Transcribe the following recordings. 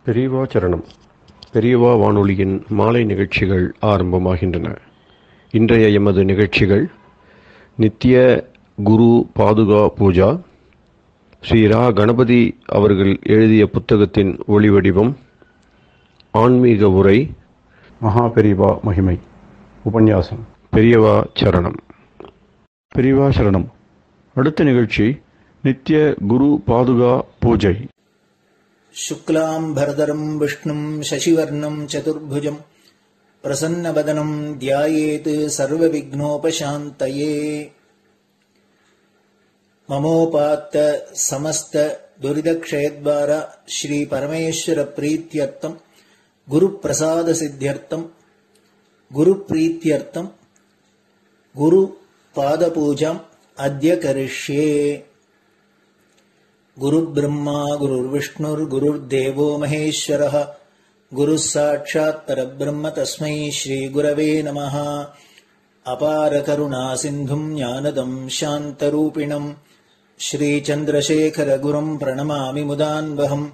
பெரியவா சரணம். பெரியவா வானொலியின் மாலை நிகழ்ச்சிகள் ஆரம்பமாகின்றன. இன்றைய எமது நிகழ்ச்சிகள் நித்திய குரு பாதுகா பூஜா, ஸ்ரீ ரா கணபதி அவர்கள் எழுதிய புத்தகத்தின் ஒளிவடிவம், ஆன்மீக உரை, மகா பெரியவா மகிமை, உபன்யாசம். பெரியவா சரணம். பெரியவா சரணம். அடுத்த நிகழ்ச்சி நித்திய குரு பாதுகா பூஜை. शुक्लाम्भरधरं विष्णुं शशिवर्णं चतुर्भुजं प्रसन्नवदनं ध्यायेत् सर्वविघ्नोपशान्तये। ममोपात्त समस्त दुरितक्षयद्वार श्री परमेश्वर प्रीत्यर्थं गुरुप्रसाद सिद्ध्यर्थं गुरुप्रीत्यर्थं गुरुपादपूजाम् अद्य करिष्ये। गुरुर्ब्रह्मा गुरुर्विष्णुर्गुरुर्देवो महेश्वरः गुरुः साक्षात् परब्रह्म तस्मै श्रीगुरवे नमः। अपारकरुणा सिन्धुं ज्ञानदं शान्तरूपिणं श्रीचन्द्रशेखरगुरुं प्रणमामि मुदान्वहम्।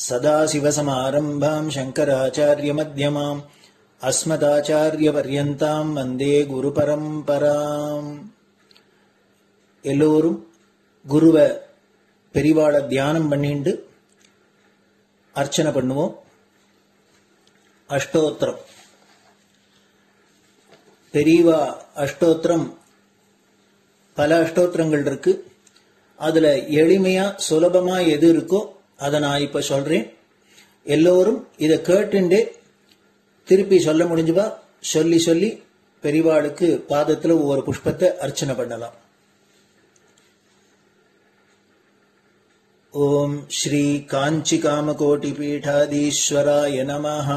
सदाशिवसमारम्भां शङ्कराचार्यमध्यमाम् अस्मदाचार्यपर्यन्तां वन्दे गुरुपरम्पराम्. எல்லோரும் குருவ பெரிவாளை தியானம் பண்ணிண்டு அர்ச்சனை பண்ணுவோம். அஷ்டோத்திரம். பெரியவா அஷ்டோத்திரம் பல அஷ்டோத்திரங்கள் இருக்கு. அதுல எளிமையா சுலபமா எது இருக்கோ அதை நான் இப்ப சொல்றேன். எல்லோரும் இதை கேட்டுண்டே திருப்பி சொல்ல முடிஞ்சுபா சொல்லி சொல்லி பெரிவாளுக்கு பாதத்துல ஒவ்வொரு புஷ்பத்தை அர்ச்சனை பண்ணலாம். ओम श्री कांची कामकोटि पीठाधीश्वराय नमः।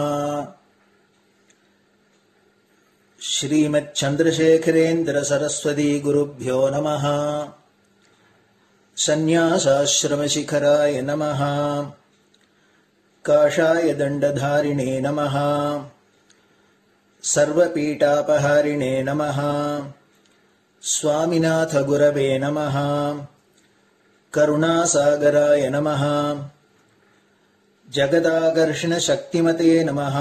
श्रीमत् चंद्रशेखरेन्द्र सरस्वती गुरुभ्यो नमः। संन्यासाश्रम शिखराय नमः। काषाय दंडधारिणे नमः। सर्वपीठापहारिणे नमः। स्वामिनाथ गुरवे नमः। करुणासागराय नमः। जगदाकर्षण शक्तिमते नमः।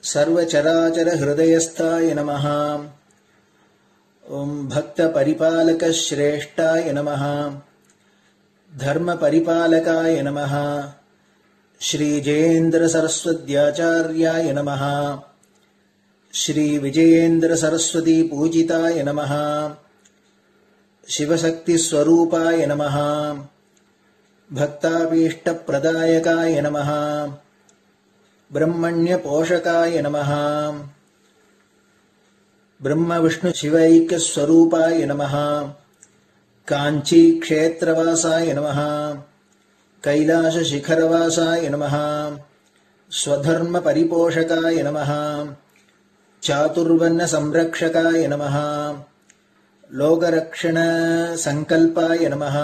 सर्वचराचर हृदयस्थाय नमः। ओम भक्त परिपालक श्रेष्ठाय नमः। धर्म परिपालकाय नमः। श्री जयेन्द्र सरस्वत्याचार्याय नमः। श्री विजयेन्द्र सरस्वती पूजिताय नमः। शिवशक्ति स्वरूपाय नमः। भक्ताभीष्ट प्रदायकाय नमः। ब्रह्मण्य पोषकाय नमः। ब्रह्म विष्णु शिवैक्य स्वरूपाय नमः। कांची क्षेत्रवासाय नमः। कैलाश शिखरवासाय नमः। स्वधर्म परिपोषकाय नमः। चातुर्वर्ण संरक्षकाय नमः। लोकरक्षण संकल्पाय नमः।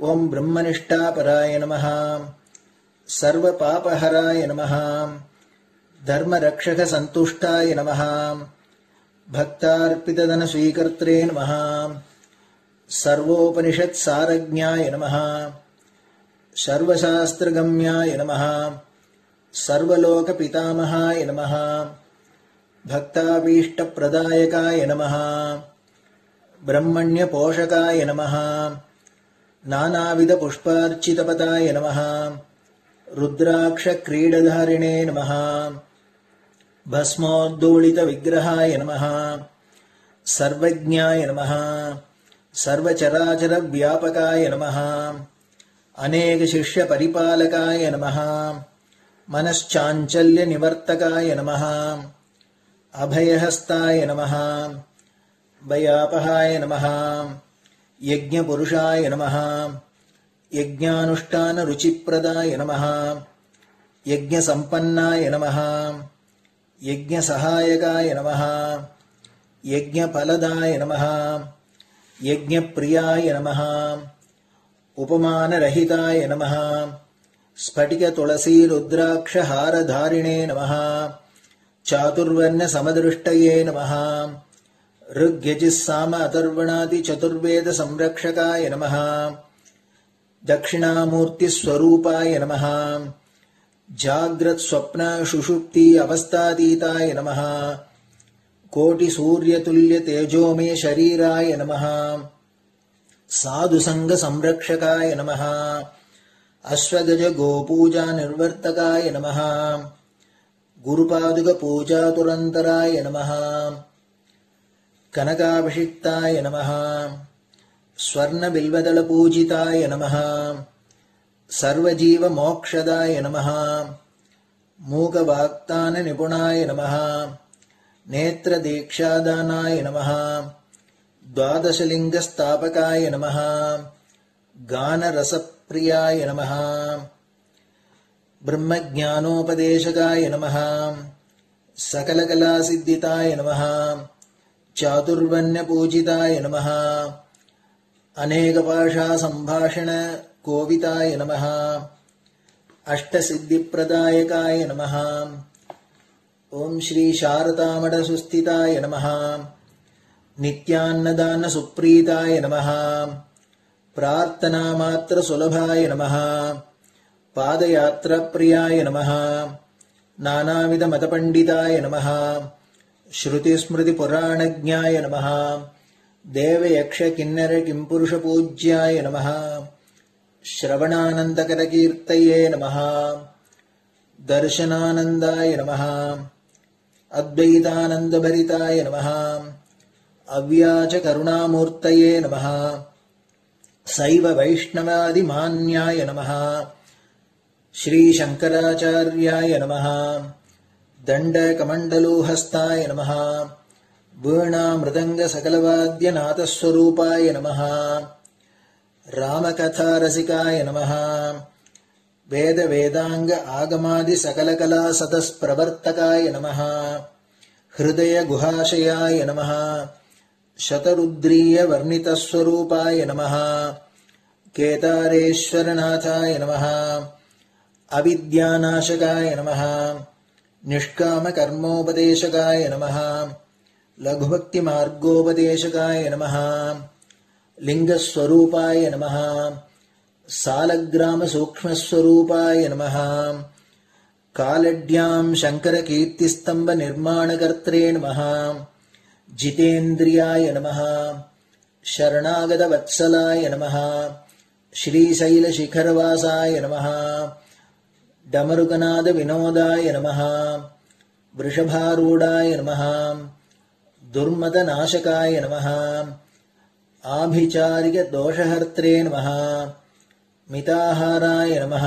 ओम ब्रह्मनिष्ठापराय नमः। सर्वपापहराय नमः। धर्मरक्षक संतुष्टाय नमः। भक्तार्पितधन स्वीकर्त्रे नमः। सर्वोपनिषत् सारज्ञाय नमः। सर्वशास्त्रगम्याय नमः। सर्वलोक पितामहाय नमः। भक्ताभीष्ट प्रदायकाय नमः। ब्रह्मण्य पोषकाय नमः। नानाविध पुष्पार्चितपदाय नमः। रुद्राक्ष क्रीडधारिणे नमः। भस्मोद्दोलित विग्रहाय नमः। सर्वज्ञाय नमः। सर्वचराचर व्यापकाय नमः। अनेक शिष्य परिपालकाय नमः। मनश्चाञ्चल्य निवर्तकाय नमः। अभयहस्ताय नमः। भयापहाय नमः। यज्ञपुरुषाय नमः। यज्ञानुष्ठान रुचिप्रदाय नमः। यज्ञसम्पन्नाय नमः। यज्ञसहायकाय नमः। यज्ञफलदाय नमः। यज्ञप्रियाय नमः। उपमानरहिताय नमः। स्फटिक तुलसी रुद्राक्ष हारधारिणे नमः। चातुर्वर्ण समदृष्टये नमः। ऋग्यजुस्साम अथर्वणादि चतुर्वेद संरक्षकाय नमः। தட்சிணாமூர்த்தி ஸ்வரூபாய நமஹ ஜாக்ரத் ஸ்வப்ன சுஷுப்தி அவஸ்தாதீதாய நமஹ கோடி சூரிய துல்லிய தேஜோமே ஷரீராய நமஹ சாது சங்க சம்ரக்ஷகாய நமஹ அஸ்வகஜ கோபூஜா நிர்வர்த்தகாய நமஹ குருபாதுக பூஜா துரந்தராய நமஹ கனகாபிஷிக்தாய நமஹ ஸ்வர்ண பில்வதள பூஜிதாய நமஹ சர்வஜீவ மோக்ஷதாய நமஹ மூகவாக்தான நிபுணாய நமஹ நேத்ர தீக்ஷாதானாய நமஹ द्वादशलिंग स्थापकाय नमः गान रसप्रियाय नमः ब्रह्मज्ञानोपदेशकाय नमः सकलकलासिद्धिताय नमः चातुर्वण्यपूजिताय नमः अनेकभाषा संभाषण कोविताय नमः अष्टसिद्धिप्रदायकाय नमः ओम श्री शारदामठ सुस्थिताय नमः नित्यान्नदान सुप्रीताय नमः प्रार्थना मात्र सुलभाय नमः पादयात्रा प्रियाय नमः नानाविध मतपंडिताय नमः श्रुति स्मृति पुराणज्ञाय नमः देव यक्ष किन्नर किंपुरुष पूज्याय नमः श्रवणानंदकर कीर्तये नमः दर्शनानंदाय नमः अद्वैतानंद भरिताय नमः अव्याच करुणामूर्तये नमः शैव वैष्णवादि मान्याय नमः श्री शंकराचार्याय नमः दंड कमंडलूहस्ताय नमः वीणा मृदंग सकलवाद्य नाथस्वरूपाय नमः रामकथा रसिकाय नमः वेद वेदांग आगमादि सकलकला सतस्प्रवर्तकाय नमः हृदय गुहाशयाय नमः शतरुद्रीय वर्णितस्वरूपाय नमः केदारेश्वरनाथाय नमः अविद्यानाशकाय नमः निष्काम कर्मोपदेशकाय नमः लघुभक्ति मार्गोपदेशकाय नमः लिंगस्वरूपाय नमः सालग्राम सूक्ष्मस्वरूपाय नमः कालड्यां शंकर कीर्तिस्तंभ निर्माणकर्त्रे नमः जितेन्द्रियाय नमः शरणागत वत्सलाय नमः श्रीशैल शिखरवासाय नमः डमरुकनाद विनोदाय नमः वृषभारूढ़ाय नमः दुर्मद नाशकाय नमः आभिचारिक दोषहर्त्रे नमः मिताहाराय नमः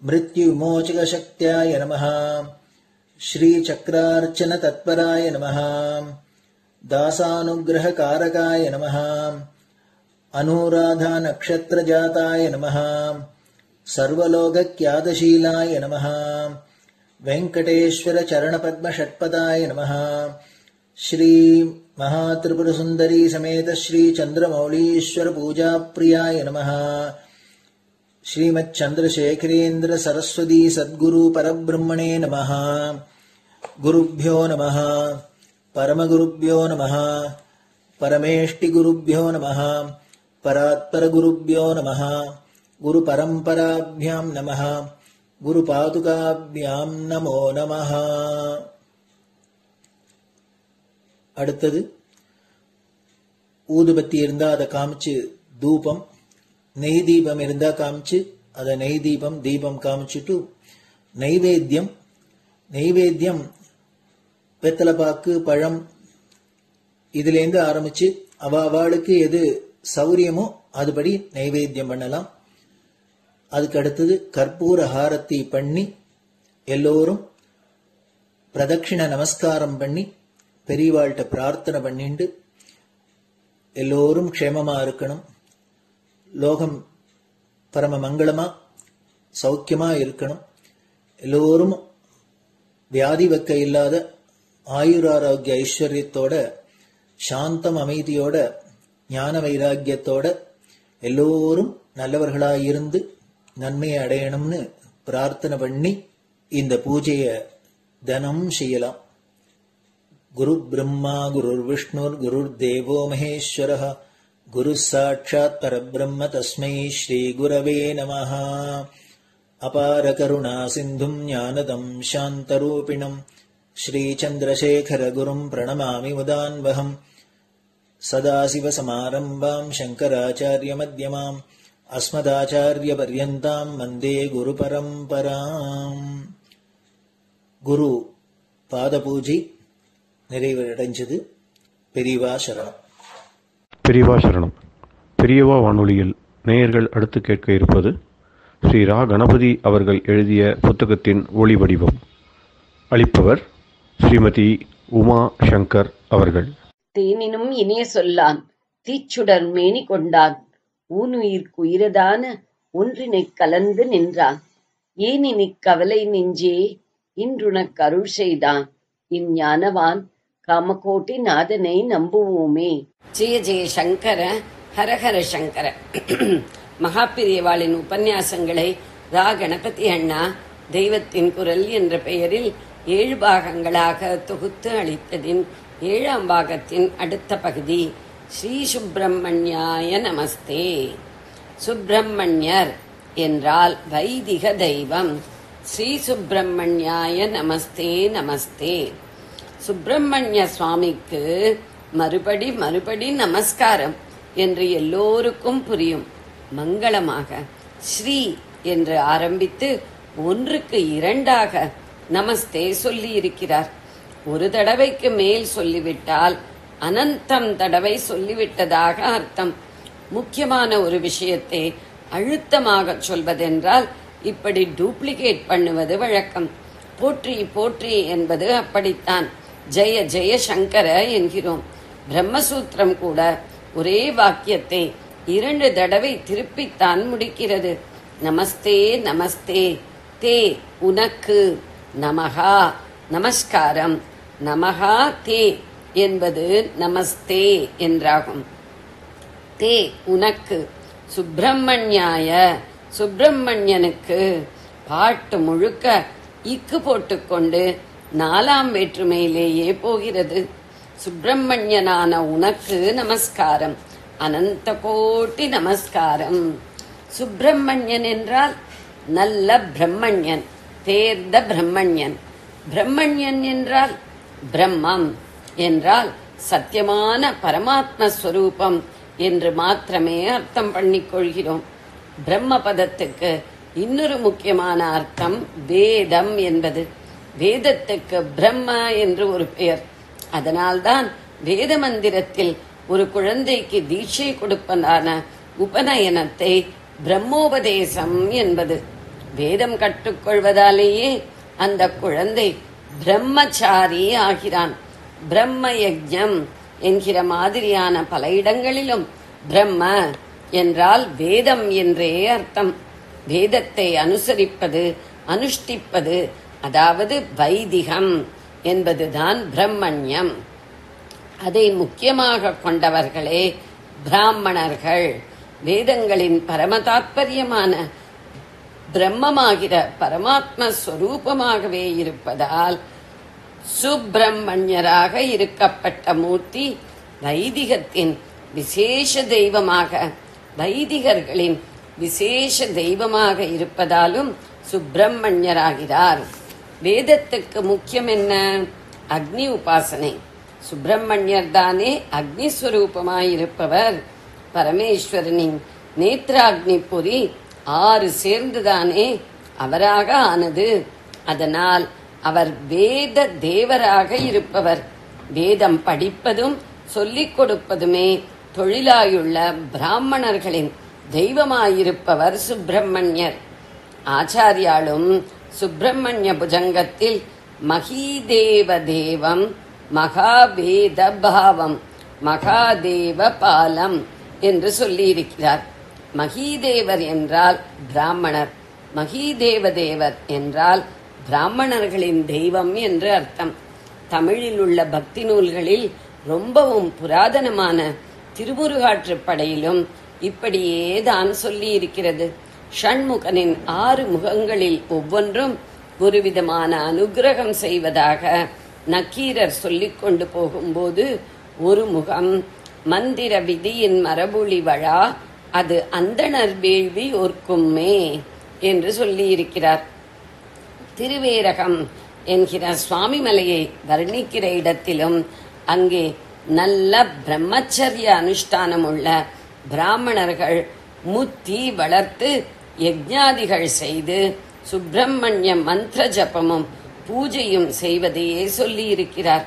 मृत्युविमोचक शक्त्याय नमः श्री चक्रार्चन तत्पराय नमः दासानुग्रह कारकाय नमः अनुराधा नक्षत्र जाताय नमः सर्वलोकख्यातशीलाय नमः वेंकटेश्वर चरण पद्म षट्पदाय नमः श्री महात्रिपुर सुंदरी समेत श्री चंद्रमौलीश्वर पूजा प्रियाय नमः श्रीमच्चंद्रशेखरेन्द्र सरस्वती सद्गुरु परब्रह्मणे नमः गुरुभ्यो नमः परमगुरुभ्यो नमः परमेष्टिगुरुभ्यो नमः परात्परगुरुभ्यो नमः गुरुपरम्पराभ्यां नमः गुरुपादुकाभ्यां नमो नमः அடுத்தது ஊதுபத்தி இருந்தா அதை காமிச்சு தூபம், நெய் தீபம் இருந்தா காமிச்சு அதை நெய் தீபம் தீபம் காமிச்சுட்டு நெய்வேத்தியம் வெத்தலைப்பாக்கு பழம் இதுலேருந்து ஆரம்பிச்சு அவளுக்கு எது சௌரியமோ அதுபடி நைவேத்தியம் பண்ணலாம். அதுக்கு அடுத்தது கற்பூர ஹாரத்தி பண்ணி எல்லோரும் பிரதட்சிண நமஸ்காரம் பண்ணி பெரியவாள்கிட்ட பிரார்த்தனை பண்ணிண்டு எல்லோரும் க்ஷேமமா இருக்கணும், லோகம் பரம மங்களமா சௌக்கியமா இருக்கணும், எல்லோரும் வியாதி வெக்க இல்லாத ஆயுராரோக்கிய ஐஸ்வர்யத்தோட சாந்தம் அமைதியோட ஞான வைராக்கியத்தோட எல்லோரும் நல்லவர்களாயிருந்து நன்மையை அடையணும்னு பிரார்த்தனை பண்ணி இந்த பூஜையை தினம் செய்யலாம். குரு பிரம்மா குரு விஷ்ணுர் குரு தேவோ மகேஸ்வரः குருः சாட்சாத் பரபிரம்ம தஸ்மை ஸ்ரீ குரவே நமः. அபார கருணா சிந்தும் ஞானதம் சாந்தரூபிணம் ஸ்ரீசந்திரசேகர குரும் பிரணமாமி முதான்வகம். சதாசிவசமாரம்பாம் சங்கராச்சாரிய மத்யமாம் அஸ்மதாச்சாரிய பர்யந்தாம் வந்தே குரு பரம்பராம். குரு பாத பூஜை நிறைவடைஞ்சது. பெரியவா சரணம். பெரியவா சரணம். பெரியவா வானொலியில் நேயர்கள் அடுத்து கேட்க இருப்பது ஸ்ரீ ரா கணபதி அவர்கள் எழுதிய புத்தகத்தின் ஒளி வடிவம். அளிப்பவர் ஸ்ரீமதி உமா சங்கர் அவர்கள். தேனினும் இனிய சொல்லான் தீச்சுடர் மேனி கொண்டான் ஊனுயிர்க்குயிரதான ஒன்றினைக் கலந்து நின்றான். ஏனினிக் கவலை நெஞ்சே இன்றுனக் அருள் செய்தான். இஞ்ஞானவான் காமகோட்டி நாதனை நம்புவோமே. ஜெய ஜெய சங்கர, ஹரஹர சங்கர. மகாபிரியவாளின் உபன்யாசங்களை ரா கணபதி அண்ணா தெய்வத்தின் குரல் என்ற பெயரில் 7 பாகங்களாக தொகுத்து அளித்ததின் 7ஆம் பாகத்தின் அடுத்த பகுதி. ஸ்ரீ சுப்பிரமணியாய நமஸ்தே. சுப்பிரமணியர் என்றால் வைதிக தெய்வம். ஸ்ரீ சுப்பிரமணியாய நமஸ்தே நமஸ்தே. சுப்பிரமணிய சுவாமிக்கு மறுபடி நமஸ்காரம் என்று எல்லோருக்கும் புரியும். மங்களமாக ஸ்ரீ என்று ஆரம்பித்து 1க்கு 2ஆக நமஸ்தே சொல்லி இருக்கிறார். ஒரு தடவைக்கு மேல் சொல்லிவிட்டால் அனந்தம் தடவை சொல்லிவிட்டதாக அர்த்தம். முக்கியமான ஒரு விஷயத்தை அழுத்தமாக சொல்வதென்றால் இப்படி டூப்ளிகேட் பண்ணுவது வழக்கம். போற்றி போற்றி என்பது அப்படித்தான். ஜெய ஜெய சங்கர என்கிறோம். பிரம்மசூத்திரம் கூட ஒரே வாக்கியத்தை 2 தடவை திருப்பித்தான் முடிக்கிறது. நமஸ்தே நமஸ்தே, தே உனக்கு, நமஹா நமஸ்காரம், நமஹா தே என்பது நமஸ்தே என்றாகும். தே உனக்கு, சுப்பிரமணியாய சுப்பிரமணியனுக்கு. பாட்டு முழுக்க இக்கு போட்டுக்கொண்டு 4ஆம் வேற்றுமையிலேயே போகிறது. சுப்பிரமணியனான உனக்கு நமஸ்காரம், அனந்த கோட்டி நமஸ்காரம். சுப்பிரமணியன் என்றால் நல்ல பிரம்மண்யன், தேர்ந்த பிரம்மண்யன். பிரம்மண்யன் என்றால் பிரம்மம் என்றால் சத்தியமான பரமாத்ம ஸ்வரூபம் என்று மாத்திரமே அர்த்தம் பண்ணிக் கொள்கிறோம். பிரம்ம பதத்துக்கு இன்னொரு முக்கியமான அர்த்தம் வேதம் என்பது. வேதத்துக்கு பிரம்ம என்று ஒரு பெயர். அதனால்தான் வேத மந்திரத்தில் ஒரு குழந்தைக்கு தீட்சை கொடுப்பதான உபநயனத்தை பிரம்மோபதேசம் என்பது. வேதம் கற்றுக்கொள்வதாலேயே அந்த குழந்தை பிரம்மச்சாரி ஆகிறான். பிரம்ம யஜ்ஞம் என்கிற மாதிரியான பல இடங்களிலும் பிரம்ம என்றால் வேதம் என்றே அர்த்தம். வேதத்தை அனுசரிப்பது, அனுஷ்டிப்பது, அதாவது வைதிகம் என்பதுதான் பிரம்மண்யம். அதை முக்கியமாக கொண்டவர்களே பிராமணர்கள். வேதங்களின் பரம தாத்பரியமான பிரம்மமாகிற பரமாத்ம ஸ்வரூபமாகவே இருப்பதால் சுப்பிரமணியராக இருக்கப்பட்ட மூர்த்தி வைதிகத்தின் விசேஷ தெய்வமாக, வைதிகர்களின் விசேஷ தெய்வமாக இருப்பதாலும் சுப்பிரமணியராகிறார். வேதத்துக்கு முக்கியம் என்ன? அக்னி உபாசனை. சுப்பிரமணியர் தானே அக்னி ஸ்வரூபமாயிருப்பவர். பரமேஸ்வரனின் நேத்ராக்னி பொறி 6 சேர்ந்துதானே அவராக ஆனது. அதனால் அவர் வேத தேவராக இருப்பவர். வேதம் படிப்பதும் சொல்லிக் கொடுப்பதுமே தொழிலாயுள்ள பிராமணர்களின் தெய்வமாயிருப்பவர் சுப்பிரமணியர். ஆச்சாரியாலும் சுப்பிரமணிய புஜங்கத்தில் மகீதேவ தேவம் மகாவேத பாவம் மகாதேவ பாலம் என்று சொல்லியிருக்கிறார். மகீதேவர் என்றால் பிராமணர், மகீதேவ தேவர் என்றால் பிராமணர்களின் தெய்வம் என்று அர்த்தம். தமிழில் உள்ள பக்தி நூல்களில் ரொம்பவும் புராதனமான திருமுருகாற்றுப்படையிலும் இப்படியே தான் சொல்லி இருக்கிறது. ஷண்முகனின் 6 முகங்களில் ஒவ்வொன்றும் ஒரு விதமான அனுகிரகம் செய்வதாக நக்கீரர் சொல்லிக் கொண்டு போகும்போது ஒரு முகம் மந்திர விதியின் மரபுளி வழா அது அந்தணர் வேள்வி ஒர்க்குமே என்று சொல்லியிருக்கிறார். திருவேரகம் என்கிற சுவாமி மலையை வர்ணிக்கிற இடத்திலும் அங்கே நல்ல பிரம்மச்சரிய அனுஷ்டானம் உள்ள பிராமணர்கள் முத்தி வளர்த்து யஜ்ஞாதிகள் செய்து சுப்பிரமணிய மந்திர ஜபமும் பூஜையும் செய்வதையே சொல்லி இருக்கிறார்.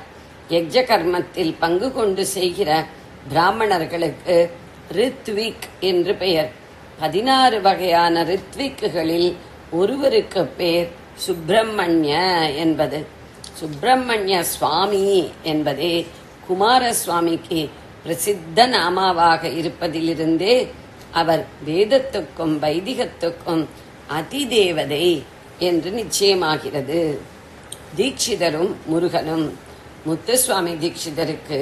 யஜ்ஞ கர்மத்தில் பங்கு கொண்டு செய்கிற பிராமணர்களுக்கு ரித்விக் என்று பெயர். 16 வகையான ரித்விக்குகளில் ஒருவருக்கு பேர் சுப்பிரமணிய என்பது. சுப்பிரமணிய சுவாமி என்பதே குமாரசுவாமிக்கு பிரசித்த நாமாவாக இருப்பதிலிருந்தே அவர் வேதத்துக்கும் வைதிகத்துக்கும் அதிதேவதை என்று நிச்சயமாகிறது. தீட்சிதரும் முருகனும். முத்துசுவாமி தீட்சிதருக்கு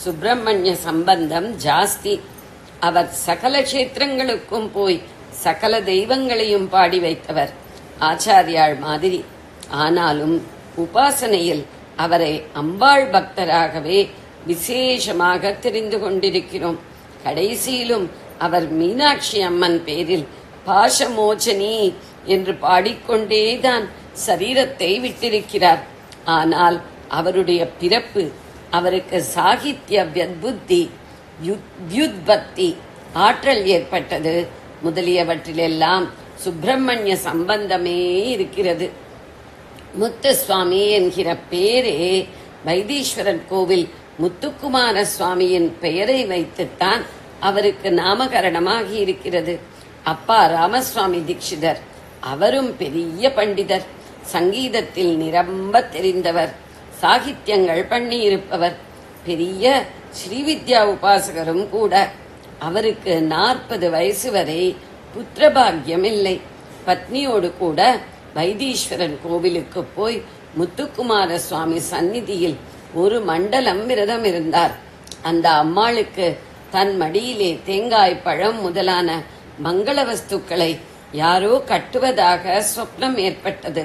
சுப்பிரமணிய சம்பந்தம் ஜாஸ்தி. அவர் சகல கஷேத்திரங்களுக்கும் போய் சகல தெய்வங்களையும் பாடி வைத்தவர், ஆச்சாரியாள் மாதிரி. ஆனாலும் உபாசனையில் அவரை அம்பாள் பக்தராகவே விசேஷமாக தெரிந்து கொண்டிருக்கிறோம். கடைசியிலும் அவர் மீனாட்சி அம்மன் பேரில் பாசமோச்சனி என்று பாடிக்கொண்டேதான் சரீரத்தை விட்டிருக்கிறார். ஆனால் அவருடைய பிறப்பு அவருக்கு சாகித்ய வியத்புத்தி, வியுத்பத்தி, ஆற்றல் ஏற்பட்டது முதலியவற்றிலெல்லாம் சுப்பிரமணிய சம்பந்தமே இருக்கிறது. முத்துசுவாமி என்கிற பேரே வைத்தீஸ்வரன் கோவில் முத்துக்குமார சுவாமியின் பெயரை வைத்துத்தான் அவருக்கு நாமகரணமாகி இருக்கிறது. அப்பா ராமசுவாமி தீட்சிதர், அவரும் பெரிய பண்டிதர், சங்கீதத்தில் நிரம்ப தெரிந்தவர், சாகித்யங்கள் பண்ணியிருப்பவர், பெரிய ஸ்ரீவித்யா உபாசகரும் கூட. அவருக்கு 40 வயசு வரை புத்திரபாகியம் இல்லை. பத்னியோடு கூட வைத்தீஸ்வரன் கோவிலுக்கு போய் முத்துக்குமார சுவாமி சந்நிதியில் ஒரு மண்டலம் விரதம் இருந்தார். அந்த அம்மாளுக்கு தன் மடியிலே தேங்காய் பழம் முதலான மங்கள வஸ்துக்களை யாரோ கட்டுவதாக சொப்னம் ஏற்பட்டது.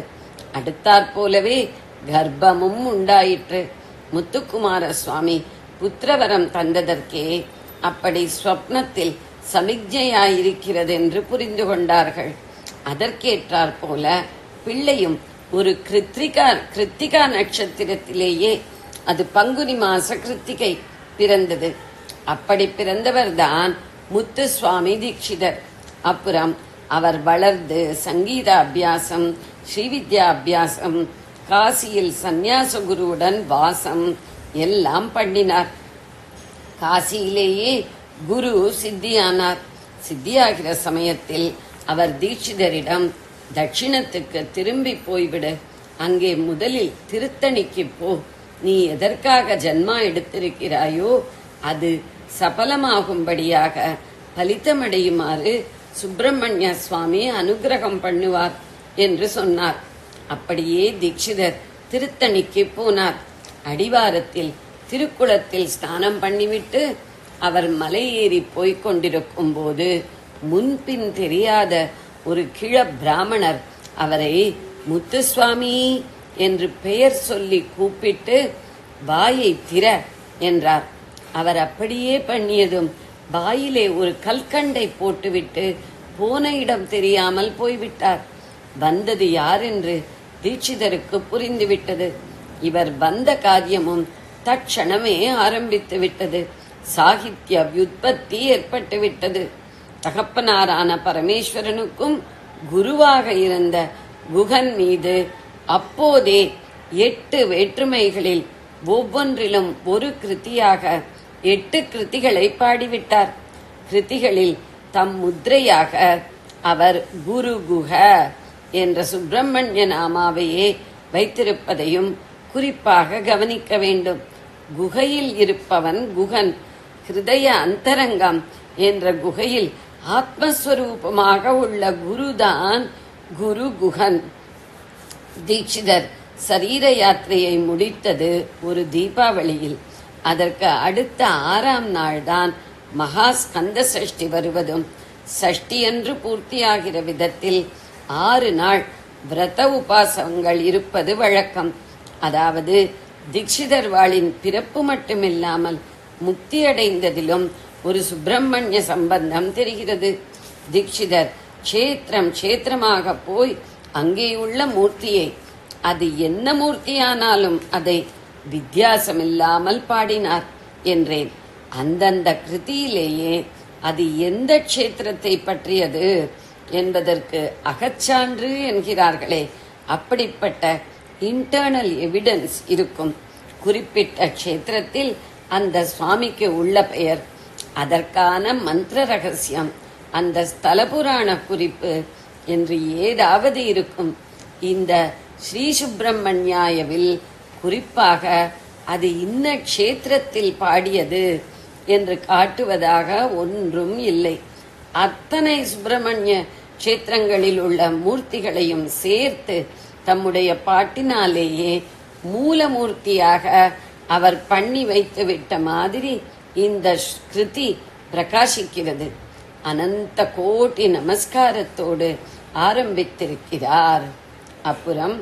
அடுத்தாற்போலவே கர்ப்பமும் உண்டாயிற்று. முத்துக்குமார சுவாமி புத்திரவரம் தந்ததற்கே அப்படி ஸ்வப்னத்தில் சமிக்ஞையாயிருக்கிறது என்று புரிந்து கொண்டார்கள். அதற்கேற்றாற் போல பிள்ளையும் ஒரு கிருத்திகா நட்சத்திரத்திலேயே, அது பங்குனி மாச கிருத்திகை பிறந்தது. அப்படி பிறந்தவர்தான் முத்துசுவாமி தீட்சிதர். அப்புறம் அவர் வளர்ந்து சங்கீத அபியாசம், ஸ்ரீவித்யா அபியாசம், காசியில் சந்நியாச குருவுடன் வாசம் எல்லாம் பண்ணினார். காசியிலேயே குரு சித்தியானார். சித்தியாகிற சமயத்தில் அவர் தீட்சிதரிடம், தட்சிணத்துக்கு திரும்பி போய்விடு, அங்கே முதலில் திருத்தணிக்கு போ, நீ எதற்காக ஜன்மா எடுத்திருக்கிறாயோ அது சபலமாகும்படியாக பலித்தமடையுமாறு சுப்பிரமணிய சுவாமி அனுகிரகம் பண்ணுவார் என்று சொன்னார். அப்படியே தீட்சிதர் திருத்தணிக்கு போனார். அடிவாரத்தில் திருக்குளத்தில் ஸ்நானம் பண்ணிவிட்டு அவர் மலையேறி போய்க் கொண்டிருக்கும் போது முன்பின் தெரியாத ஒரு கிழ பிராமணர் அவரை முத்துசுவாமி என்று பெயர் சொல்லி கூப்பிட்டு வாயை திற என்றார். அவர் அப்படியே பண்ணியதும் வாயிலே ஒரு கல்கண்டை போட்டுவிட்டு போன இடம் தெரியாமல் போய்விட்டார். வந்தது யார் என்று தீட்சிதருக்கு புரிந்துவிட்டது. இவர் வந்த காரியமும் தட்சணமே ஆரம்பித்து விட்டது. சாகித்ய வியுத்பத்தி ஏற்பட்டு விட்டது. தகப்பனாரான பரமேஸ்வரனுக்கும் குருவாக இருந்த குகன் மீது அப்போதே 8 வேற்றுமைகளில் ஒவ்வொன்றிலும் ஒரு கிருத்தியாக 8 கிருத்திகளை பாடிவிட்டார். கிருத்திகளில் தம் முத்திரையாக அவர் குரு குஹ என்ற சுப்பிரமணிய நாமாவையே வைத்திருப்பதையும் குறிப்பாக கவனிக்க வேண்டும். குகையில் இருப்பவன் குகன். ஹிருதய அந்தரங்கம் என்ற குகையில் ஆத்மஸ்வரூபமாக உள்ள குருதான் குரு குகன். தீட்சிதர் சரீர யாத்திரையை முடித்தது ஒரு தீபாவளியில். அதற்கு அடுத்த 6ஆம் நாள்தான் மகா ஸ்கந்த சஷ்டி வருவதும், சஷ்டியன்று பூர்த்தியாகிற விதத்தில் 6 நாள் விரத உபாசங்கள் இருப்பது வழக்கம். அதாவது தீட்சிதர் வாளின் பிறப்பு மட்டுமில்லாமல் முக்தியடைந்ததிலும் ஒரு சுப்பிரமணிய சம்பந்தம் தெரிகிறது. தீட்சிதர் க்ஷேத்திரமாக போய் அங்கேயுள்ள மூர்த்தியை, அது என்ன மூர்த்தியானாலும் அதை வித்தியாசமில்லாமல் பாடினார் என்றேன். அந்தந்த கிருதியிலேயே அது எந்த க்ஷேத்திரத்தை பற்றியது என்பதற்கு அகச்சான்று என்கிறார்களே, அப்படிப்பட்ட இன்டர்னல் எவிடன்ஸ் இருக்கும். குறிப்பிட்ட க்ஷேத்திரத்தில் அந்த சுவாமிக்கு உள்ள பெயர், அதற்கான மந்திர ரகசியம், அந்த ஸ்தல புராண குறிப்பு என்று ஏதாவது இருக்கும். இந்த ஸ்ரீ சுப்பிரமணியாயவில் குறிப்பாக அது இன்ன க்ஷேத்திரத்தில் பாடியது என்று காட்டுவதாக ஒன்றும் இல்லை. அத்தனை சுப்பிரமணிய க்ஷேத்திரங்களில் உள்ள மூர்த்திகளையும் சேர்த்து தம்முடைய பாட்டினாலேயே மூலமூர்த்தியாக அவர் பண்ணி வைத்து விட்ட மாதிரி இந்த கிருதி பிரகாசிக்கிறது. அனந்த கோட்டி நமஸ்காரத்தோடு ஆரம்பித்திருக்கிறார். அப்புறம்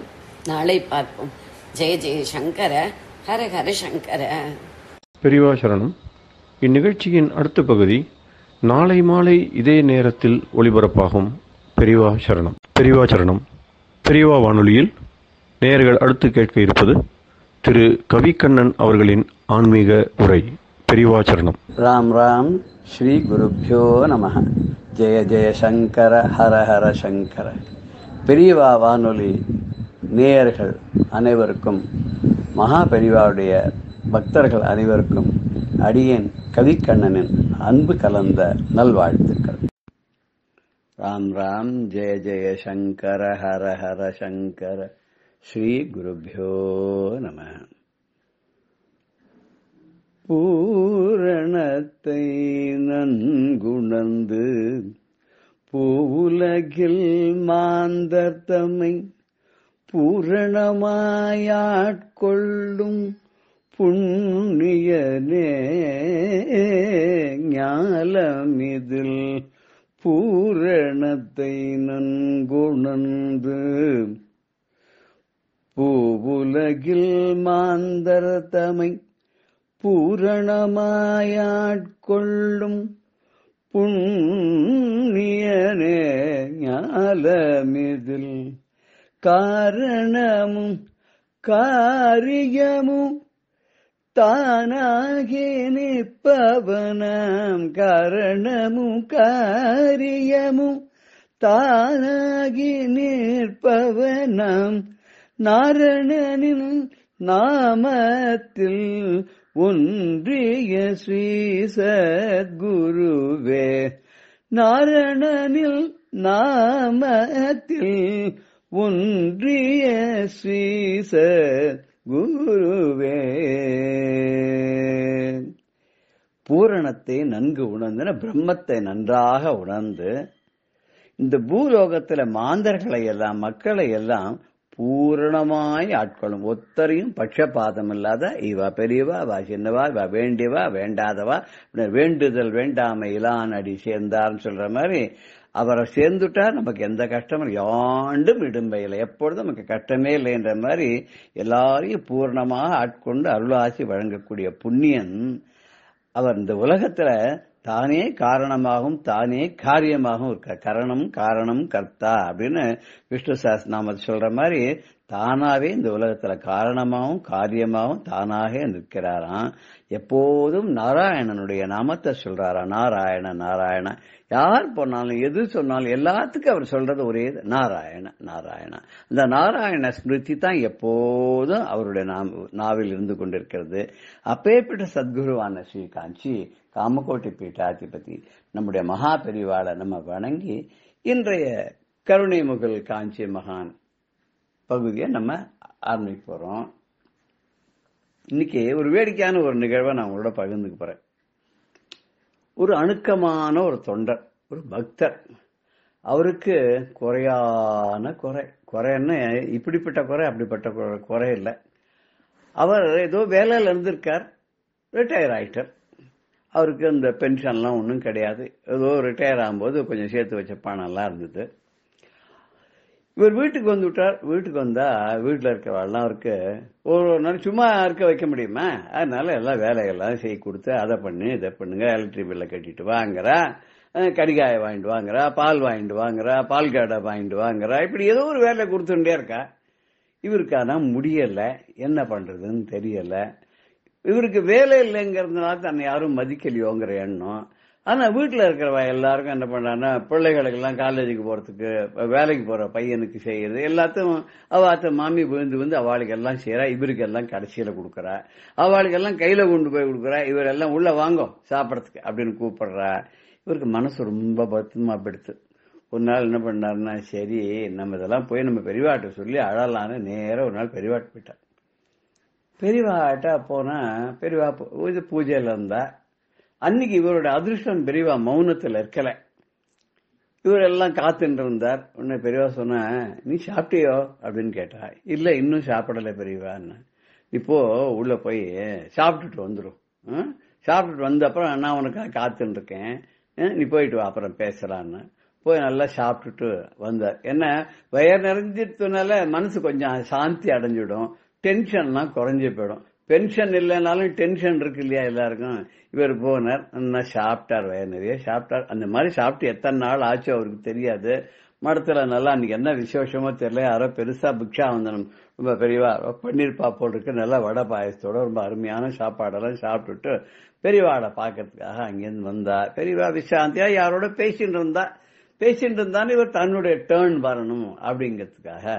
நாளை பார்ப்போம். ஜெய ஜெய சங்கர, ஹர ஹர சங்கர. பெரியவா சரணம். இந்நிகழ்ச்சியின் அடுத்த பகுதி நாளை மாலை இதே நேரத்தில் ஒளிபரப்பாகும். பெரியவா சரணம். பெரியவா சரணம். பெரியவா வானொலியில் நேயர்கள் அடுத்து கேட்க இருப்பது திரு கவிக்கண்ணன் அவர்களின் ஆன்மீக உரை. பெரியவா சரணம். ராம் ராம். ஸ்ரீ குருப்யோ நம. ஜெய ஜெய சங்கர, ஹர ஹர சங்கர. பெரியவா வானொலி நேயர்கள் அனைவருக்கும், மகா பெரியவாவுடைய பக்தர்கள் அனைவருக்கும் அடியேன் கவிக்கண்ணனின் அன்பு கலந்த நல்வாழ்த்துக்கள். ராம் ராம். ஜெய ஜெய சங்கர, ஹர ஹர சங்கர. ஸ்ரீ குருப்யோ நம. பூரணத்தை நன்குணர்ந்து பூவுலகில் மாந்தர்தமை பூரணமாயாட்கொள்ளும் புண்ணியனே ஞாலமிதில் பூரணத்தை நன்குணர்ந்து பூவுலகில் மாந்தர்தமை பூரணமாயாட்கொள்ளும் புண்ணியனே ஞாலமிதில் காரணமும் காரியமும் தானாகி நிற்பவனாம். காரணமும் காரியமும் தானாகி நிற்பவனாம். நாரணனின் நாமத்தில் ஒன்றிய ஸ்ரீ சத்குருவே. நாரணனில் நாமத்தில் ஒன்றிய ஸ்ரீ சத்குருவே. பூரணத்தை நன்கு உணர்ந்து, பிரம்மத்தை நன்றாக உணர்ந்து, இந்த பூலோகத்துல மாந்தர்களை எல்லாம், மக்களை எல்லாம் பூரணமாய் ஆட்கொள்ளும். ஒத்தரையும் பட்சபாதம் இல்லாத, இவா பெரியவா, வா சின்னவா, இவா வேண்டியவா, வேண்டாதவா, வேண்டுதல் வேண்டாமை இலான் அடி சேர்ந்தார்னு சொல்ற மாதிரி அவரை சேர்ந்துட்டார் நமக்கு எந்த கஷ்டமும் யாண்டும் இடும்பையில், எப்பொழுதும் நமக்கு கஷ்டமே இல்லை என்ற மாதிரி எல்லாரையும் பூர்ணமாக ஆட்கொண்டு அருளாசி வழங்கக்கூடிய புண்ணியன் அவர். இந்த உலகத்துல தானே காரணமாகவும் தானே காரியமாகவும் இருக்க. காரணம் கர்த்தா அப்படின்னு விஷ்ணு சஹஸ்ரநாமத்தை சொல்ற மாதிரி தானாவே இந்த உலகத்துல காரணமாகவும் காரியமாகவும் தானாக நிற்கிறாராம். எப்போதும் நாராயணனுடைய நாமத்தை சொல்றாரா. நாராயண நாராயண. யார் போனாலும் எது சொன்னாலும் எல்லாத்துக்கும் அவர் சொல்றது ஒரே நாராயண நாராயண. அந்த நாராயண ஸ்மிருதி தான் எப்போதும் அவருடைய நாவில் இருந்து கொண்டிருக்கிறது. அப்பேற்பட்ட சத்குருவான ஸ்ரீகாஞ்சி காமகோட்டி பீட்டாதிபதி நம்முடைய மகா பெரிவாளை நம்ம வணங்கி இன்றைய கருணை முகல் காஞ்சி மகான் பகுதியை நம்ம ஆரம்பிக்க போறோம். இன்னைக்கு ஒரு வேடிக்கையான ஒரு நிகழ்வை நான் உங்களோட பகிர்ந்துக்க போறேன். ஒரு அணுக்கமான ஒரு தொண்டர், ஒரு பக்தர், அவருக்கு குறையான குறைன்னு இப்படிப்பட்ட குறை அப்படிப்பட்ட குறை இல்லை. அவர் ஏதோ வேலையில இருந்திருக்கார், ரிட்டையர் ஆயிட்டார். அவருக்கு அந்த பென்ஷன்லாம் ஒன்றும் கிடையாது. ஏதோ ரிட்டையர் ஆகும்போது கொஞ்சம் சேர்த்து வச்ச பணம் எல்லாம் இருந்தது. இவர் வீட்டுக்கு வந்து விட்டார். வீட்டுக்கு வந்தா வீட்டுல இருக்கிறவாள்லாம் அவருக்கு ஒரு நாள் சும்மா இருக்க வைக்க முடியுமா? அதனால எல்லாம் வேலைகள்லாம் செய்ய கொடுத்து அதை பண்ணு இதை பண்ணுங்க, எலக்ட்ரிக் பில்லை கட்டிட்டு வாங்குறா, கறிகாயை வாங்கிட்டு வாங்குறா, பால் வாங்கிட்டு வாங்குறா, பால் கடை வாங்கிட்டு வாங்குறா, இப்படி ஏதோ ஒரு வேலை கொடுத்துட்டே இருக்கா. இவருக்கு ஆனா முடியல, என்ன பண்றதுன்னு தெரியல. இவருக்கு வேலை இல்லைங்கிறதுனால தன்னை யாரும் மதிக்கலையோங்கிற எண்ணம். ஆனா வீட்டுல இருக்கிறவ எல்லாருக்கும் என்ன பண்றான்னா, பிள்ளைகளுக்கு எல்லாம் காலேஜுக்கு போறதுக்கு, வேலைக்கு போற பையனுக்கு செய்யறது எல்லாத்தையும் அவாத்த மாமி விழுந்து வந்து அவளுக்கு எல்லாம் செய்யறா. இவருக்கு எல்லாம் கடைசியில கொடுக்கறா. அவளுக்கு எல்லாம் கையில கொண்டு போய் கொடுக்கறா. இவர் எல்லாம் உள்ள வாங்கும் சாப்பிடறதுக்கு அப்படின்னு கூப்பிடுறா. இவருக்கு மனசு ரொம்ப பத்தமா படுத்து. ஒரு நாள் என்ன பண்ணாருன்னா, சரி நம்ம இதெல்லாம் போய் நம்ம பெரியவாட்ட சொல்லி அழலான்னு நேரம் ஒரு நாள் பெரியவாட்டு போயிட்டார். பெரியவாட்டா போனா பெரியவா இது பூஜையில இருந்தா. அன்னைக்கு இவரோட அதிர்ஷ்டம் பெரியவா மௌனத்துல இருக்கல. இவர் எல்லாம் காத்துட்டு இருந்தார். உன்னை பெரியவா சொன்ன, நீ சாப்பிட்டியோ அப்படின்னு கேட்டா. இல்ல இன்னும் சாப்பிடல பெரியவான்னு. இப்போ உள்ள போய் சாப்பிட்டுட்டு வந்துடும், சாப்பிட்டுட்டு வந்த அப்புறம் நான் உனக்கு காத்துட்டு இருக்கேன், நீ போயிட்டு வா அப்புறம் பேசலான்னு. போய் நல்லா சாப்பிட்டுட்டு வந்தார். என்ன வயர் நிறைஞ்சிட்டதுனால மனசு கொஞ்சம் சாந்தி அடைஞ்சிடும், டென்ஷன்லாம் குறைஞ்சி போயிடும். பென்ஷன் இல்லைனாலும் டென்ஷன் இருக்கு இல்லையா எல்லாருக்கும். இவர் போனார், நல்லா சாப்பிட்டார், வயர் நிறைய சாப்பிட்டார். அந்த மாதிரி சாப்பிட்டு எத்தனை நாள் ஆச்சு அவருக்கு தெரியாது. மடத்துல நல்லா அன்னைக்கு என்ன விசேஷமோ தெரியல, யாரோ பெருசா பிக்ஷா வந்தனம் ரொம்ப பெரியவா பன்னீர்பா போட்டிருக்கு, நல்லா வடை பாயசத்தோட ரொம்ப அருமையான சாப்பாடெல்லாம் சாப்பிட்டுட்டு பெரியவாடை பாக்கிறதுக்காக அங்கேருந்து வந்தா. பெரியவா விசாந்தியா யாரோட பேசிட்டு இருந்தான்னு இவர் தன்னுடைய டேர்ன் வரணும் அப்படிங்கிறதுக்காக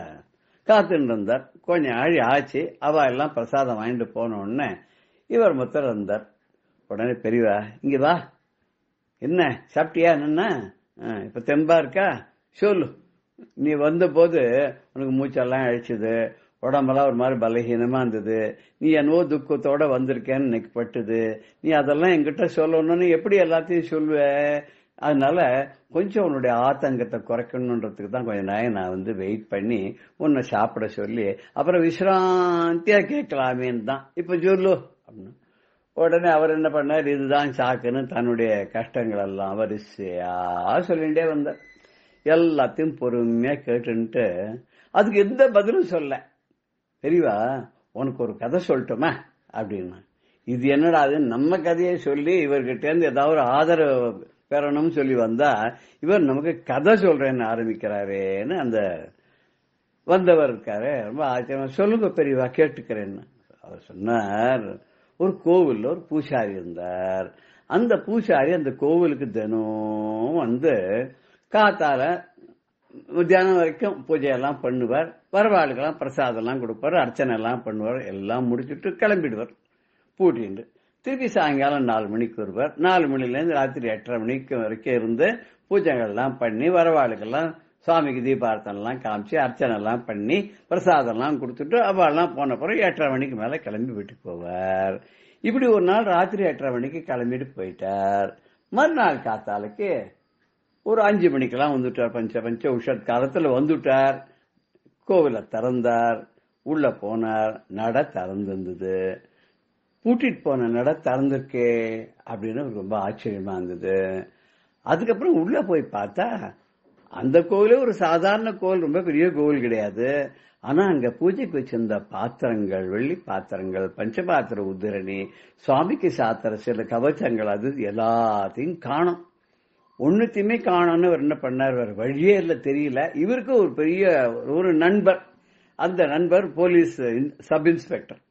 காத்துட்டு இருந்தார். கொஞ்சம் ஆழி ஆச்சு. அவ எல்லாம் பிரசாதம் வாங்கிட்டு போன உடனே இவர் முத்தர் இருந்தார். உடனே பெரியவா, இங்க வா, என்ன சாப்பிட்டியா, என்ன இப்ப தெம்பா இருக்கா, சொல்லு. நீ வந்த போது உனக்கு மூச்செல்லாம் அழிச்சுது, உடம்பெல்லாம் ஒரு மாதிரி பலகீனமா இருந்தது, நீ என்னவோ துக்கத்தோட வந்திருக்கேன்னு எனக்கு பட்டுது, நீ அதெல்லாம் என்கிட்ட சொல்லணும்னு எப்படி எல்லாத்தையும் சொல்லுவ? அதனால கொஞ்சம் உன்னுடைய ஆத்தங்கத்தை குறைக்கணுன்றதுக்கு தான் கொஞ்சம் நேரம் நான் வந்து வெயிட் பண்ணி உன்னை சாப்பிட சொல்லி அப்புறம் விசிராந்தியா கேட்கலாமேன்னு தான். இப்ப சொல்லு அப்படின்னு. உடனே அவர் என்ன பண்ணார், இதுதான் சாக்குன்னு தன்னுடைய கஷ்டங்கள் எல்லாம் வரிசையா சொல்லிட்டே வந்தார். எல்லாத்தையும் பொறுமையா கேட்டுன்ட்டு அதுக்கு எந்த பதிலும் சொல்ல. தெரியவா, உனக்கு ஒரு கதை சொல்லட்டுமா அப்படின்னா. இது என்னடா அது, நம்ம கதையை சொல்லி இவர்கிட்ட இருந்து ஏதாவது ஒரு ஆதரவு பெறணும்னு சொல்லி வந்தா இவர் நமக்கு கதை சொல்றேன்னு ஆரம்பிக்கிறாரேன்னு அந்த வந்தவர் இருக்காரு. ரொம்ப ஆச்சரியமா, சொல்லுங்க பெரியவா கேட்டுக்கிறேன்னு அவர் சொன்னார். ஒரு கோவில்ல ஒரு பூசாரி இருந்தார். அந்த பூசாரி அந்த கோவிலுக்கு தினம் வந்து காத்தால மத்தியானம் வரைக்கும் பூஜையெல்லாம் பண்ணுவார், வரவாளுக்கெல்லாம் பிரசாதம் எல்லாம் கொடுப்பார், அர்ச்சனை எல்லாம் பண்ணுவார், எல்லாம் முடிச்சுட்டு கிளம்பிடுவார் பூட்டிட்டு. திருப்பி சாயங்காலம் 4 மணிக்கு வருவார். 4 மணிலேருந்து ராத்திரி 8:30 மணிக்கு வரைக்கும் இருந்து பூஜைகள் எல்லாம் பண்ணி வரவாளுக்கெல்லாம் சுவாமிக்கு தீபார்த்தனை எல்லாம் காமிச்சு அர்ச்சனை எல்லாம் பண்ணி பிரசாதம் எல்லாம் கொடுத்துட்டு அவெல்லாம் போன பிறகு 8:30 மணிக்கு மேல கிளம்பி வீட்டுக்கு போவார். இப்படி ஒரு நாள் ராத்திரி 8:30 மணிக்கு கிளம்பிட்டு போயிட்டார். மறுநாள் காத்தாலுக்கு ஒரு 5 மணிக்கெல்லாம் வந்துட்டார். பஞ்ச உஷத் காலத்துல வந்துட்டார். கோவிலை திறந்தார், உள்ள போனார். நட திறந்திருந்தது. பூட்டிட்டு போன நட திறந்திருக்கே அப்படின்னு ரொம்ப ஆச்சரியமா இருந்தது. அதுக்கப்புறம் உள்ள போய் பார்த்தா அந்த கோவிலே ஒரு சாதாரண கோவில், ரொம்ப பெரிய கோவில் கிடையாது. ஆனா அங்க பூஜைக்கு வச்சிருந்த பாத்திரங்கள், வெள்ளி பாத்திரங்கள், பஞ்சபாத்திர உதிரணி, சுவாமிக்கு சாத்திர சில கவச்சங்கள், அது எல்லாத்தையும் காணும். ஒன்னுத்தையுமே காணும்னு அவர் என்ன பண்ணார், வேற வழியே இல்லை, தெரியல. இவருக்கு ஒரு பெரிய ஒரு நண்பர், அந்த நண்பர் போலீஸ் சப் இன்ஸ்பெக்டர்.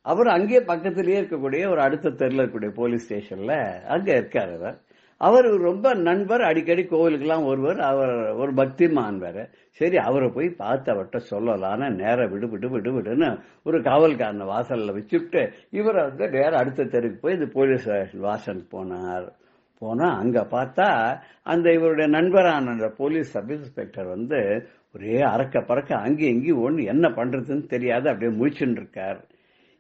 அவர் அங்கே பக்கத்திலேயே இருக்கக்கூடிய ஒரு அடுத்த தெருல இருக்கக்கூடிய போலீஸ் ஸ்டேஷன்ல அங்க இருக்காரு. அவர் ரொம்ப நண்பர், அடிக்கடி கோவிலுக்கெல்லாம் ஒருவர், அவர் ஒரு பக்திமான் வேற. சரி அவரை போய் பார்த்து அவர்கிட்ட சொல்லலான்னு நேரம் விடுன்னு ஒரு காவல்காரனை வாசல்ல வச்சுட்டு இவர் வந்து நேரம் அடுத்த தெருக்கு போய் இந்த போலீஸ் வாசலுக்கு போனார். போனா அங்க பார்த்தா அந்த இவருடைய நண்பரான போலீஸ் சப் இன்ஸ்பெக்டர் வந்து ஒரே அறக்க பறக்க அங்கேயும் இங்கேயும் ஒண்ணு என்ன பண்றதுன்னு தெரியாது அப்படியே முழிச்சுட்டு இருக்கார்.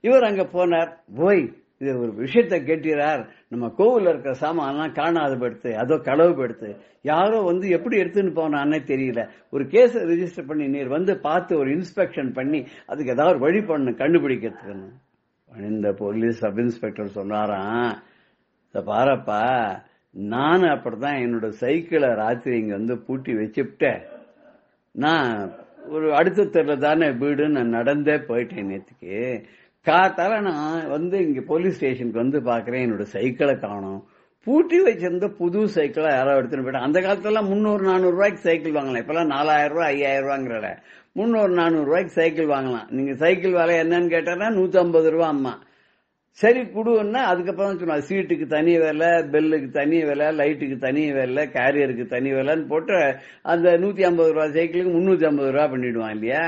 இவர் அங்க போனார். போய் இது ஒரு விஷயத்த கேட்கிறார், நம்ம கோவில்ல இருக்கிற சாமான்லாம் காணாது போயிடுத்து, அதோ களவு போயிடுத்து, யாரோ வந்து எப்படி எடுத்துன்னு போனான்னே தெரியல, ஒரு கேஸ் ரெஜிஸ்டர் பண்ணி நீர் வந்து பார்த்து ஒரு இன்ஸ்பெக்ஷன் பண்ணி அதுக்கு ஏதாவது வழி பண்ணு கண்டுபிடிக்கிறதுக்குன்னு. இந்த போலீஸ் சப் இன்ஸ்பெக்டர் சொன்னாராம், பாரப்பா நானும் அப்படிதான் என்னோட சைக்கிளை ராத்திரி இங்க வந்து பூட்டி வச்சுட்டேன், நான் ஒரு அடுத்த தெருல தானே வீடு, நான் நடந்தே போயிட்டேன் நேற்றுக்கு. காத்தால நான் இங்க போலீஸ் ஸ்டேஷனுக்கு பாக்குறேன், என்னோட சைக்கிளை காணோம். பூட்டி வச்சிருந்த புது சைக்கிளா யாரோ எடுத்துட்டு போயிட்டாங்க. அந்த காலத்துல 300-400 ரூபாய்க்கு சைக்கிள் வாங்கலாம். இப்பெல்லாம் 4000 ரூபாய் 5000 ரூபாங்கிறத 300-400 ரூபாய்க்கு சைக்கிள் வாங்கலாம். நீங்க சைக்கிள் விலை என்னன்னு கேட்டா 150 ரூபா அம்மா. சரி குடுன்னா அதுக்கப்புறம் சொன்னா சீட்டுக்கு தனி விலை, பெல்லுக்கு தனி விலை, லைட்டுக்கு தனி விலை, கேரியருக்கு தனி விலைன்னு போட்டு அந்த 150 ரூபாய் சைக்கிளுக்கு 350 ரூபாய் பண்ணிடுவான் இல்லையா.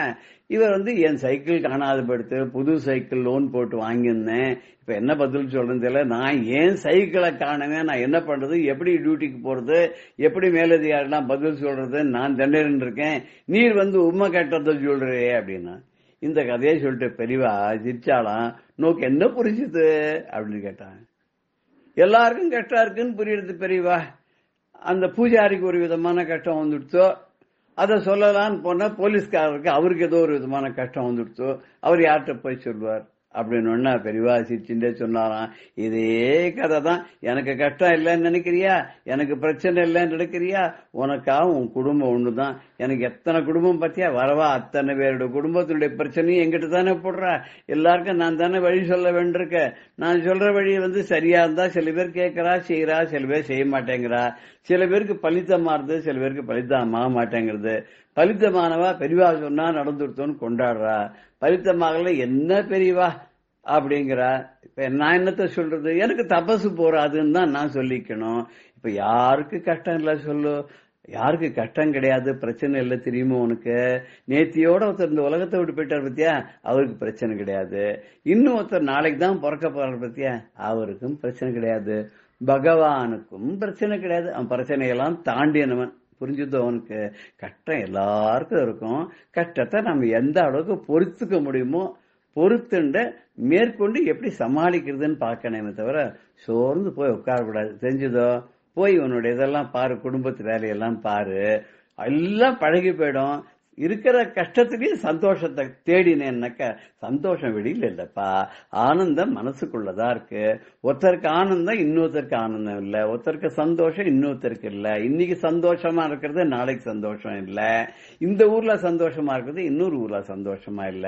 இவர் என் சைக்கிள் காணாத படுத்து புது சைக்கிள் லோன் போட்டு வாங்கியிருந்தேன். இப்ப என்ன பதில் சொல்றேன்னு தெரியல. நான் ஏன் சைக்கிளை காணுவேன், நான் என்ன பண்றது, எப்படி டியூட்டிக்கு போறது, எப்படி மேலதிகாரிலாம் பதில் சொல்றது, நான் தண்டனை இருக்கேன், நீர் உண்மை கேட்டதை சொல்றே அப்படின்னா. இந்த கதையை சொல்லிட்டு பெரியவா சிரிச்சாலாம். நோக்கு என்ன புரிஞ்சுது அப்படின்னு கேட்டாங்க. எல்லாருக்கும் கஷ்டம் இருக்குன்னு புரியுது பெரியவா. அந்த பூஜாரிக்கு ஒரு விதமான கஷ்டம் வந்துடுச்சோ, அதை சொல்லலான்னு போனா போலீஸ்காரருக்கு அவருக்கு ஏதோ ஒரு விதமான கஷ்டம் வந்துடுச்சோ, அவர் யார்கிட்ட போய் சொல்வார் அப்படின்னு பெரியவா சிரிச்சுட்டே சொன்னாராம். இதே கதை தான். எனக்கு கஷ்டம் இல்லைன்னு நினைக்கிறியா, எனக்கு பிரச்சனை இல்லைன்னு நினைக்கிறியா, உனக்காக உன் குடும்பம் ஒண்ணுதான். எனக்கு எத்தனை குடும்பம் பத்தியா வரவா, அத்தனை பேருடைய குடும்பத்தினுடைய பிரச்சனையும் எங்கிட்ட தானே போடுறா. எல்லாருக்கும் நான் தானே வழி சொல்ல வேண்டியிருக்க. நான் சொல்ற வழி சரியா இருந்தா சில பேர் கேட்கறா செய்யறா, சில பேர் செய்ய மாட்டேங்கிறா. சில பேருக்கு பலித்தமாறுது, சில பேருக்கு பலித்தமாக மாட்டேங்கிறது. பலித்தமானவா பெரியவா சொன்னா நடந்துடுத்தோன்னு கொண்டாடுறா, பலித்தமாகல என்ன பெரியவா அப்படிங்கிறா. இப்ப நான் என்னத்த சொல்றது, எனக்கு தபசு போறாதுன்னு தான் நான் சொல்லிக்கணும். இப்ப யாருக்கு கஷ்டம் இல்ல சொல்லு, யாருக்கு கஷ்டம் கிடையாது, பிரச்சனை இல்லை தெரியுமோ உனக்கு. நேத்தியோட ஒருத்தர் இந்த உலகத்தை விட்டு போயிட்டார் பத்தியா, அவருக்கு பிரச்சனை கிடையாது. இன்னும் ஒருத்தர் நாளைக்கு தான் பிறக்க போறாரு பத்தியா, அவருக்கும் பிரச்சனை கிடையாது. பகவானுக்கும் பிரச்சனை கிடையாது. அவன் பிரச்சனையெல்லாம் தாண்டியனவன். புரிஞ்சுதோ அவனுக்கு. கஷ்டம் எல்லாருக்கும் இருக்கும். கஷ்டத்தை நம்ம எந்த அளவுக்கு பொறுத்துக்க முடியுமோ பொறுத்துண்டு மேற்கொண்டு எப்படி சமாளிக்கிறதுன்னு பார்க்கணுமே தவிர சோர்ந்து போய் உட்காரக்கூடாது. தெரிஞ்சுதோ. போய் உன்னுடைய இதெல்லாம் பாரு, குடும்பத்து வேலையெல்லாம் பாரு, எல்லாம் பழகி போயிடும். இருக்கிற கஷ்டத்திலேயே சந்தோஷத்தை தேடினேன்னாக்க சந்தோஷம் வெளியில இல்லப்பா, ஆனந்தம் மனசுக்குள்ளதான் இருக்கு. ஒருத்தருக்கு ஆனந்தம் இன்னொருத்தருக்கு ஆனந்தம் இல்ல, ஒருத்தருக்கு சந்தோஷம் இன்னொருத்தருக்கு இல்ல. இன்னைக்கு சந்தோஷமா இருக்கிறது நாளைக்கு சந்தோஷம் இல்ல, இந்த ஊர்ல சந்தோஷமா இருக்கிறது இன்னொரு ஊர்ல சந்தோஷமா இல்ல.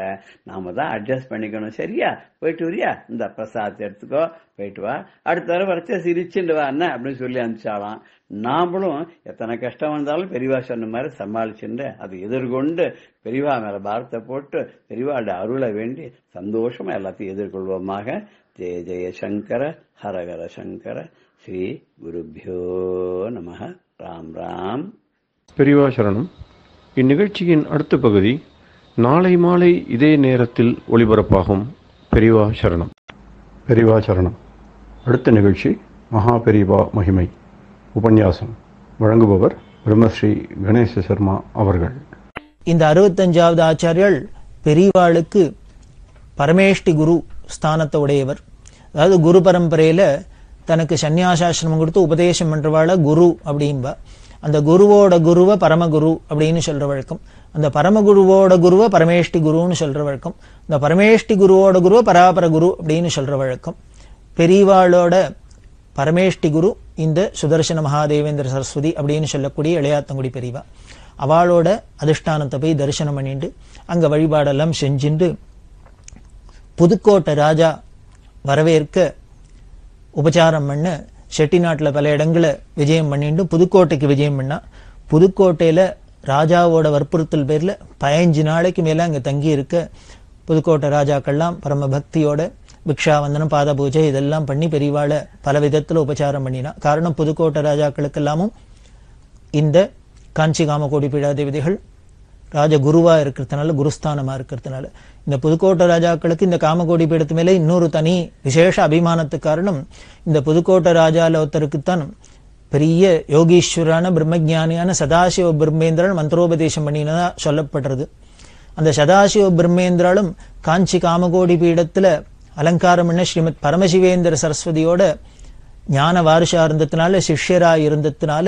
நாம தான் அட்ஜஸ்ட் பண்ணிக்கணும். சரியா, போயிட்டு வரியா, இந்த பிரசாதத்தை எடுத்துக்கோ, போயிட்டு வா, அடுத்த தடவை வரைச்சா சிரிச்சுட்டு வா என்ன அப்படின்னு சொல்லி அனுப்பிச்சாலாம். நாமளும் எத்தனை கஷ்டம் வந்தாலும் பெரியவா சொன்ன மாதிரி சமாளிச்சுட்டு அதை எதிர்கொண்டு பெரியவா மேல பாரத்தை போட்டு பெரியவாட அருளை வேண்டி சந்தோஷமா எல்லாத்தையும் எதிர்கொள்வோமாக. ஜெய ஜெய சங்கர ஹரஹர சங்கர. ஸ்ரீ குருபியோ நமஹ. ராம் ராம். பெரியவா சரணம். இந்நிகழ்ச்சியின் அடுத்த பகுதி நாளை மாலை இதே நேரத்தில் ஒளிபரப்பாகும். பெரியவா சரணம். பெரியவா சரணம். அடுத்த நிகழ்ச்சி மகா பெரியவா மகிமை உபன்யாசம். வழங்குபவர் பிரம்மஸ்ரீ கணேச சர்மா அவர்கள். இந்த 65வது ஆச்சாரியர் பெரியவாளுக்கு பரமேஷ்டி குரு ஸ்தானத்தை உடையவர். அதாவது குரு பரம்பரையில தனக்கு சன்னியாசாசிரமம் கொடுத்து உபதேசம் பண்றவாள குரு அப்படின்பா. அந்த குருவோட குருவை பரமகுரு அப்படின்னு சொல்ற வழக்கம். அந்த பரமகுருவோட குருவை பரமேஷ்டி குருன்னு சொல்ற வழக்கம். இந்த பரமேஷ்டி குருவோட குருவை பராபர குரு அப்படின்னு சொல்ற வழக்கம். பெரியவாளோட பரமேஷ்டி குரு இந்த சுதர்சன மகாதேவேந்திர சரஸ்வதி அப்படின்னு சொல்லக்கூடிய இளையாத்தங்குடி பெரியவா. அவளோட அதிஷ்டானத்தை போய் தரிசனம் பண்ணிட்டு அங்க வழிபாடெல்லாம் செஞ்சுட்டு புதுக்கோட்டை ராஜா வரவேற்க உபச்சாரம் பண்ண செட்டிநாட்டுல பல இடங்களை விஜயம் பண்ணிட்டு புதுக்கோட்டைக்கு விஜயம் பண்ணா. புதுக்கோட்டையில ராஜாவோட வற்புறுத்தல் பேர்ல 15 நாளைக்கு மேல அங்க தங்கி இருக்க புதுக்கோட்டை ராஜாக்கள்லாம் பரம பக்தியோட பிக்ஷாவந்தனம், பாத பூஜை இதெல்லாம் பண்ணி பெரியவாளை பல விதத்துல உபச்சாரம் பண்ணினா. காரணம், புதுக்கோட்டை ராஜாக்களுக்கு எல்லாமும் இந்த காஞ்சி காமகோடி பீடாதிபதிகள் ராஜகுருவா இருக்கிறதுனால, குருஸ்தானமா இருக்கிறதுனால இந்த புதுக்கோட்டை ராஜாக்களுக்கு இந்த காமகோடி பீடத்து மேலே இன்னொரு தனி விசேஷ அபிமானத்துக்கு காரணம், இந்த புதுக்கோட்டை ராஜால ஒருத்தருக்குத்தான் பெரிய யோகீஸ்வரான பிரம்மஜானியான சதாசிவ பிரம்மேந்திரன் மந்திரோபதேசம் பண்ணினதா சொல்லப்படுறது. அந்த சதாசிவ பிரம்மேந்திராலும் காஞ்சி காமகோடி பீடத்துல அலங்காரம் பண்ண ஸ்ரீமத் பரமசிவேந்திர சரஸ்வதியோட ஞான வாரிசா இருந்ததுனால, சிஷ்யரா இருந்ததுனால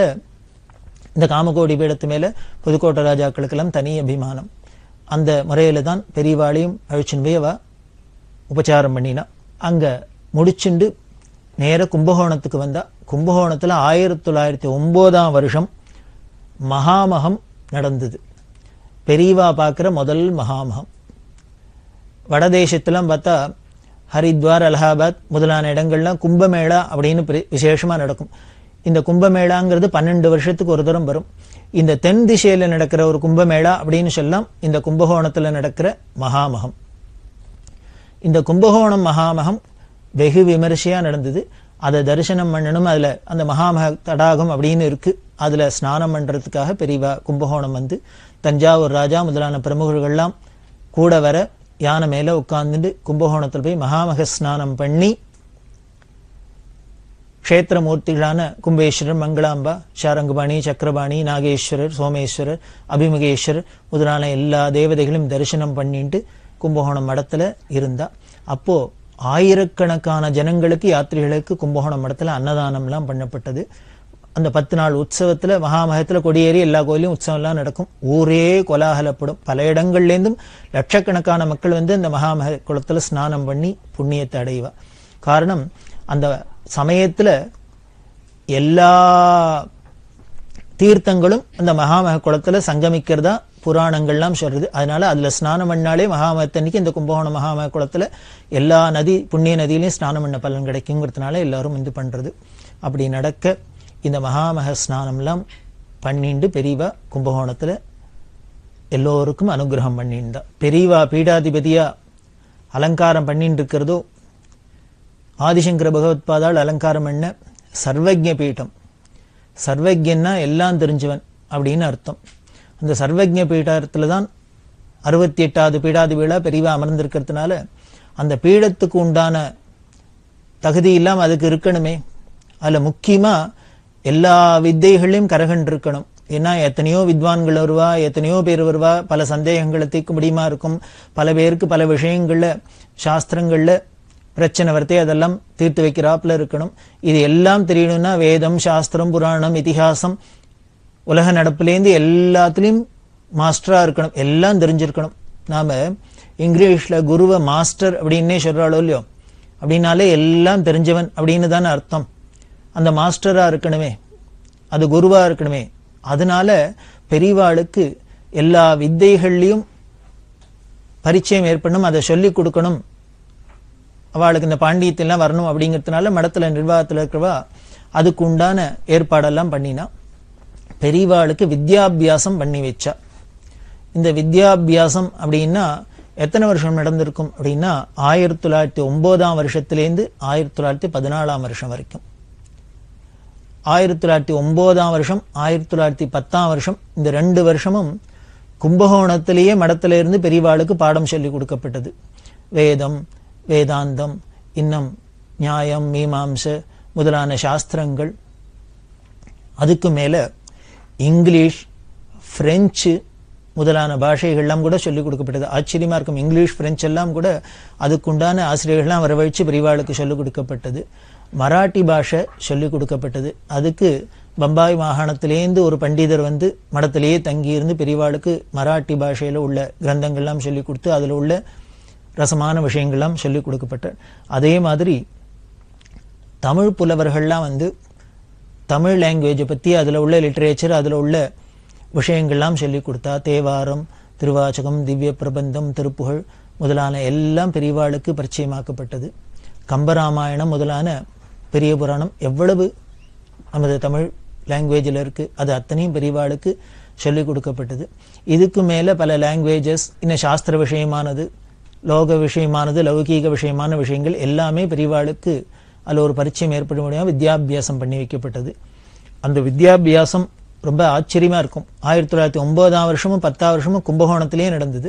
இந்த காமகோடி பீடத்து மேல புதுக்கோட்டை ராஜாக்களுக்கெல்லாம் தனி அபிமானம். அந்த முறையில தான் பெரியவாளையும் அழிச்சின் போய் அவ உபச்சாரம் பண்ணினா. அங்க முடிச்சுண்டு நேர கும்பகோணத்துக்கு வந்தா. கும்பகோணத்துல 1909 வருஷம் மகாமகம் நடந்தது. பெரியவா பார்க்குற முதல் மகாமகம். வடதேசத்துலாம் பார்த்தா ஹரித்வார், அலகாபாத் முதலான இடங்கள்லாம் கும்பமேளா அப்படின்னு விசேஷமா நடக்கும். இந்த கும்பமேளாங்கிறது 12 வருஷத்துக்கு ஒரு தரம் வரும். இந்த தென் திசையில நடக்கிற ஒரு கும்பமேளா அப்படின்னு சொல்லலாம் இந்த கும்பகோணத்துல நடக்கிற மகாமகம். இந்த கும்பகோணம் மகாமகம் வெகு விமரிசையா நடந்தது. அதை தரிசனம் பண்ணணும். அதுல அந்த மகாமக தடாகம் அப்படின்னு இருக்கு, அதுல ஸ்நானம் பண்றதுக்காக பெரியவா கும்பகோணம் வந்து தஞ்சாவூர் ராஜா முதலான பிரமுகர்கள்லாம் கூட வர யானை மேல உட்கார்ந்துட்டு கும்பகோணத்தில் போய் மகாமக ஸ்நானம் பண்ணி க்ஷேத்திரமூர்த்திகளான கும்பேஸ்வரர், மங்களாம்பா, சாரங்கபாணி, சக்கரபாணி, நாகேஸ்வரர், சோமேஸ்வரர், அபிமுகேஸ்வரர் முதலான எல்லா தேவதைகளையும் தரிசனம் பண்ணிட்டு கும்பகோணம் மடத்துல இருந்தா. அப்போ ஆயிரக்கணக்கான ஜனங்களுக்கு, யாத்திரிகளுக்கு கும்பகோணம் மடத்துல அன்னதானம்லாம் பண்ணப்பட்டது. அந்த 10 நாள் உற்சவத்துல மகாமகத்துல கொடியேறி எல்லா கோயிலையும் உற்சவம் எல்லாம் நடக்கும். ஊரே கோலாகலப்படும். பல இடங்கள்லேருந்தும் லட்சக்கணக்கான மக்கள் வந்து அந்த மகாமக குளத்துல ஸ்நானம் பண்ணி புண்ணியத்தை அடைவா. காரணம், அந்த சமயத்துல எல்லா தீர்த்தங்களும் அந்த மகாமக குளத்துல சங்கமிக்கிறதா புராணங்கள்லாம் சொல்றது. அதனால அதுல ஸ்நானம் பண்ணாலே மகாமகத்தன்னைக்கு இந்த கும்பகோணம் மகாமக குளத்துல எல்லா புண்ணிய நதியிலையும் ஸ்நானம் பண்ண பலன் கிடைக்குங்கிறதுனால எல்லாரும் இது பண்றது. அப்படி நடக்க இந்த மகாமக ஸ்நானம்லாம் பண்ணிண்டு பெரியவா கும்பகோணத்துல எல்லோருக்கும் அனுகிரகம் பண்ணியிருந்தா. பெரியவா பீடாதிபதியா அலங்காரம் பண்ணிட்டு இருக்கிறதோ ஆதிசங்கர பகவத்பாதால் அலங்காரம் பண்ண சர்வஜ்ஞ பீடம். சர்வஜ்ஞன்னா எல்லாம் தெரிஞ்சவன் அப்படின்னு அர்த்தம். அந்த சர்வஜ்ஞ பீடத்துல தான் 68வது பீடாதிபதியா பெரியவா அமர்ந்திருக்கிறதுனால அந்த பீடத்துக்கு உண்டான தகுதி இல்லாம அதுக்கு இருக்கணுமே. அதுல முக்கியமா எல்லா வித்தைகளையும் கரகண்டு இருக்கணும். ஏன்னா எத்தனையோ வித்வான்கள் வருவா, எத்தனையோ பேர் வருவா, பல சந்தேகங்களை தீர்க்க முடியுமா இருக்கும். பல பேருக்கு பல விஷயங்கள்ல சாஸ்திரங்கள்ல பிரச்சனை வரத்தே அதெல்லாம் தீர்த்து வைக்கிறாப்புல இருக்கணும். இது எல்லாம் தெரியணும்னா வேதம், சாஸ்திரம், புராணம், இதிகாசம், உலக நடப்புலேருந்து எல்லாத்துலயும் மாஸ்டரா இருக்கணும், எல்லாம் தெரிஞ்சிருக்கணும். நாம இங்கிலீஷ்ல குருவை மாஸ்டர் அப்படின்னே சொல்றாளோ இல்லையோ, அப்படின்னாலே எல்லாம் தெரிஞ்சவன் அப்படின்னு தானே அர்த்தம். அந்த மாஸ்டரா இருக்கணுமே, அது குருவா இருக்கணுமே. அதனால பெரியவாளுக்கு எல்லா வித்தைகள்லையும் பரிச்சயம் ஏற்படணும், அதை சொல்லிக் கொடுக்கணும், அவளுக்கு இந்த பாண்டியத்தெல்லாம் வரணும் அப்படிங்கிறதுனால மடத்துல நிர்வாகத்துல இருக்கிறவா அதுக்கு உண்டான ஏற்பாடெல்லாம் பண்ணினா. பெரியவாளுக்கு வித்யாபியாசம் பண்ணி வச்சா. இந்த வித்யாபியாசம் அப்படின்னா எத்தனை வருஷம் நடந்திருக்கும் அப்படின்னா 1909ஆம் வருஷத்திலேருந்து 1914ஆம் வருஷம் வரைக்கும். 1909ஆம் வருஷம் 1910ஆம் வருஷம் இந்த 2 வருஷமும் கும்பகோணத்திலேயே மடத்திலிருந்து பெரியவாளுக்கு பாடம் சொல்லி கொடுக்கப்பட்டது. வேதம், வேதாந்தம், இன்னும் நியாயம், மீமாம்ச முதலான சாஸ்திரங்கள். அதுக்கு மேல இங்கிலீஷ், பிரெஞ்சு முதலான பாஷைகள்லாம் கூட சொல்லிக் கொடுக்கப்பட்டது. ஆச்சரியமா இருக்கும். இங்கிலீஷ், பிரெஞ்சு எல்லாம் கூட அதுக்குண்டான ஆசிரியர்கள்லாம் வரவழைச்சு பெரியவாளுக்கு சொல்லிக் கொடுக்கப்பட்டது. மராட்டி பாஷை சொல்லிக் கொடுக்கப்பட்டது. அதுக்கு பம்பாய் மாகாணத்திலேருந்து ஒரு பண்டிதர் வந்து மடத்திலேயே தங்கியிருந்து பெரியவாளுக்கு மராட்டி பாஷையில உள்ள கிரந்தங்கள்லாம் சொல்லிக் கொடுத்து அதுல உள்ள ரசமான விஷயங்கள்லாம் சொல்லிக் கொடுக்கப்பட்ட. அதே மாதிரி தமிழ் புலவர்கள்லாம் வந்து தமிழ் லாங்குவேஜை பத்தி அதுல உள்ள லிட்டரேச்சர், அதுல உள்ள விஷயங்கள்லாம் சொல்லிக் கொடுத்தா. தேவாரம், திருவாச்சகம், திவ்ய பிரபந்தம், திருப்புகழ் முதலான எல்லாம் பெரியவாளுக்கு பரிச்சயமாக்கப்பட்டது. கம்பராமாயணம் முதலான பெரிய புராணம் எவ்வளவு நமது தமிழ் லாங்குவேஜில் இருக்கு, அது அத்தனையும் பெரியவாளுக்கு சொல்லிக் கொடுக்கப்பட்டது. இதுக்கு மேல பல லாங்குவேஜஸ், இன்னும் சாஸ்திர விஷயமானது, லோக விஷயமானது, லௌகீக விஷயமான விஷயங்கள் எல்லாமே பெரியவாளுக்கு அதில் ஒரு பரிச்சயம் ஏற்பட முடியாம வித்யாபியாசம் பண்ணி வைக்கப்பட்டது. அந்த வித்யாபியாசம் ரொம்ப ஆச்சரியமா இருக்கும். 1909ஆம் வருஷமும் 10ஆம் வருஷமும் கும்பகோணத்திலேயே நடந்தது.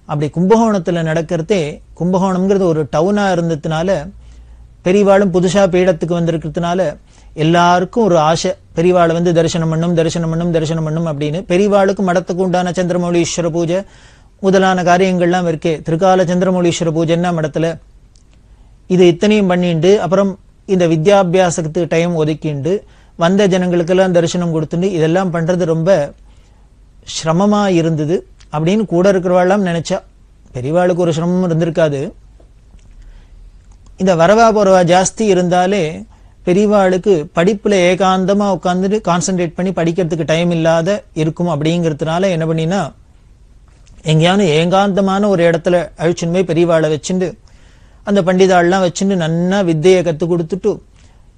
அப்படி கும்பகோணத்துல நடக்கிறதே, கும்பகோணம்ங்கிறது ஒரு டவுனா இருந்ததுனால பெரியவாளும் புதுசா பீடத்துக்கு வந்திருக்கிறதுனால எல்லாருக்கும் ஒரு ஆசை, பெரியவாளை வந்து தரிசனம் பண்ணும் அப்படின்னு. பெரியவாளுக்கு மடத்துக்கு உண்டான சந்திரமௌலீஸ்வர பூஜை முதலான காரியங்கள்லாம் இருக்கே. திருக்கால சந்திரமௌலீஸ்வர பூஜைன்னா மடத்துல இது இத்தனையும் பண்ணிண்டு அப்புறம் இந்த வித்யாபியாசத்துக்கு டைம் ஒதுக்கிண்டு வந்த ஜனங்களுக்கெல்லாம் தரிசனம் கொடுத்துட்டு இதெல்லாம் பண்றது ரொம்ப சிரமமா இருந்தது அப்படின்னு கூட இருக்கிறவாள்லாம் நினைச்சா. பெரியவாளுக்கு ஒரு சிரமம் இருந்திருக்காது. இந்த வரவா போறவா ஜாஸ்தி இருந்தாலே பெரியவாளுக்கு படிப்புல ஏகாந்தமா உட்கார்ந்துட்டு கான்சென்ட்ரேட் பண்ணி படிக்கிறதுக்கு டைம் இல்லாத இருக்கும். அப்படிங்கிறதுனால என்ன பண்ணினா எங்கேயானு ஏகாந்தமான ஒரு இடத்துல அழிச்சுன்னு போய் பெரியவாளை வச்சுட்டு அந்த பண்டிதாள்லாம் வச்சுட்டு நன்னா வித்தையை கற்றுக் கொடுத்துட்டு